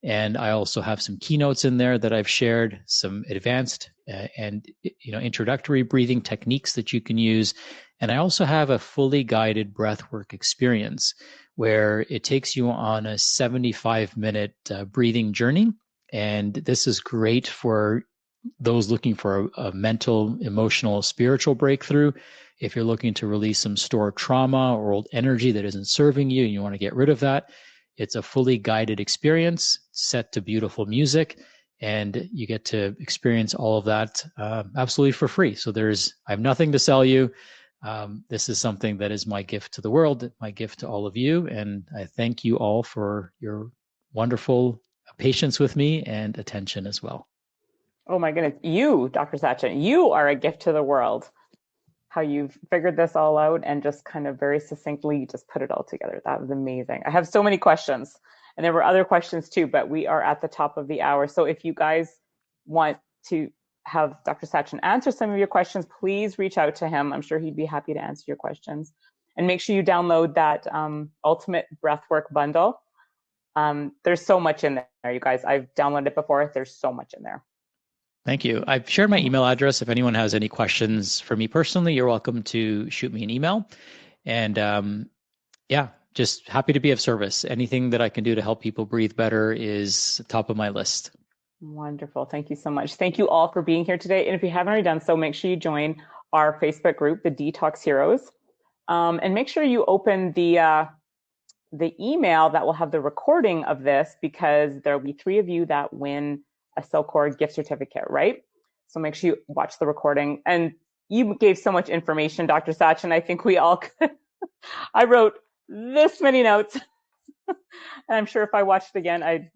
And I also have some keynotes in there that I've shared, some advanced and introductory breathing techniques that you can use. And I also have a fully guided breathwork experience where it takes you on a 75-minute breathing journey. And this is great for those looking for a mental, emotional, spiritual breakthrough. If you're looking to release some stored trauma or old energy that isn't serving you and you want to get rid of that, it's a fully guided experience set to beautiful music, and you get to experience all of that absolutely for free. So I have nothing to sell you. This is something that is my gift to the world, my gift to all of you. And I thank you all for your wonderful patience with me and attention as well. Oh my goodness. You, Dr. Sachin, you are a gift to the world. How you've figured this all out and just kind of very succinctly just put it all together. That was amazing. I have so many questions, and there were other questions too, but we are at the top of the hour. So if you guys want to have Dr. Sachin answer some of your questions, please reach out to him. I'm sure he'd be happy to answer your questions. And make sure you download that Ultimate Breathwork Bundle. There's so much in there, you guys. I've downloaded it before. There's so much in there. Thank you. I've shared my email address. If anyone has any questions for me personally, you're welcome to shoot me an email. And yeah, just happy to be of service. Anything that I can do to help people breathe better is top of my list. Wonderful. Thank you so much. Thank you all for being here today. And if you haven't already done so, make sure you join our Facebook group, the Detox Heroes. And make sure you open the email that will have the recording of this, because there will be 3 of you that win a Silkcore gift certificate, right? So make sure you watch the recording. And you gave so much information, Dr. Sachin. I think we all could. I wrote this many notes. And I'm sure if I watched it again, I'd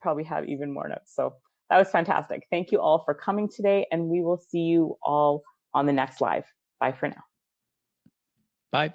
probably have even more notes. So that was fantastic. Thank you all for coming today, and we will see you all on the next live. Bye for now. Bye.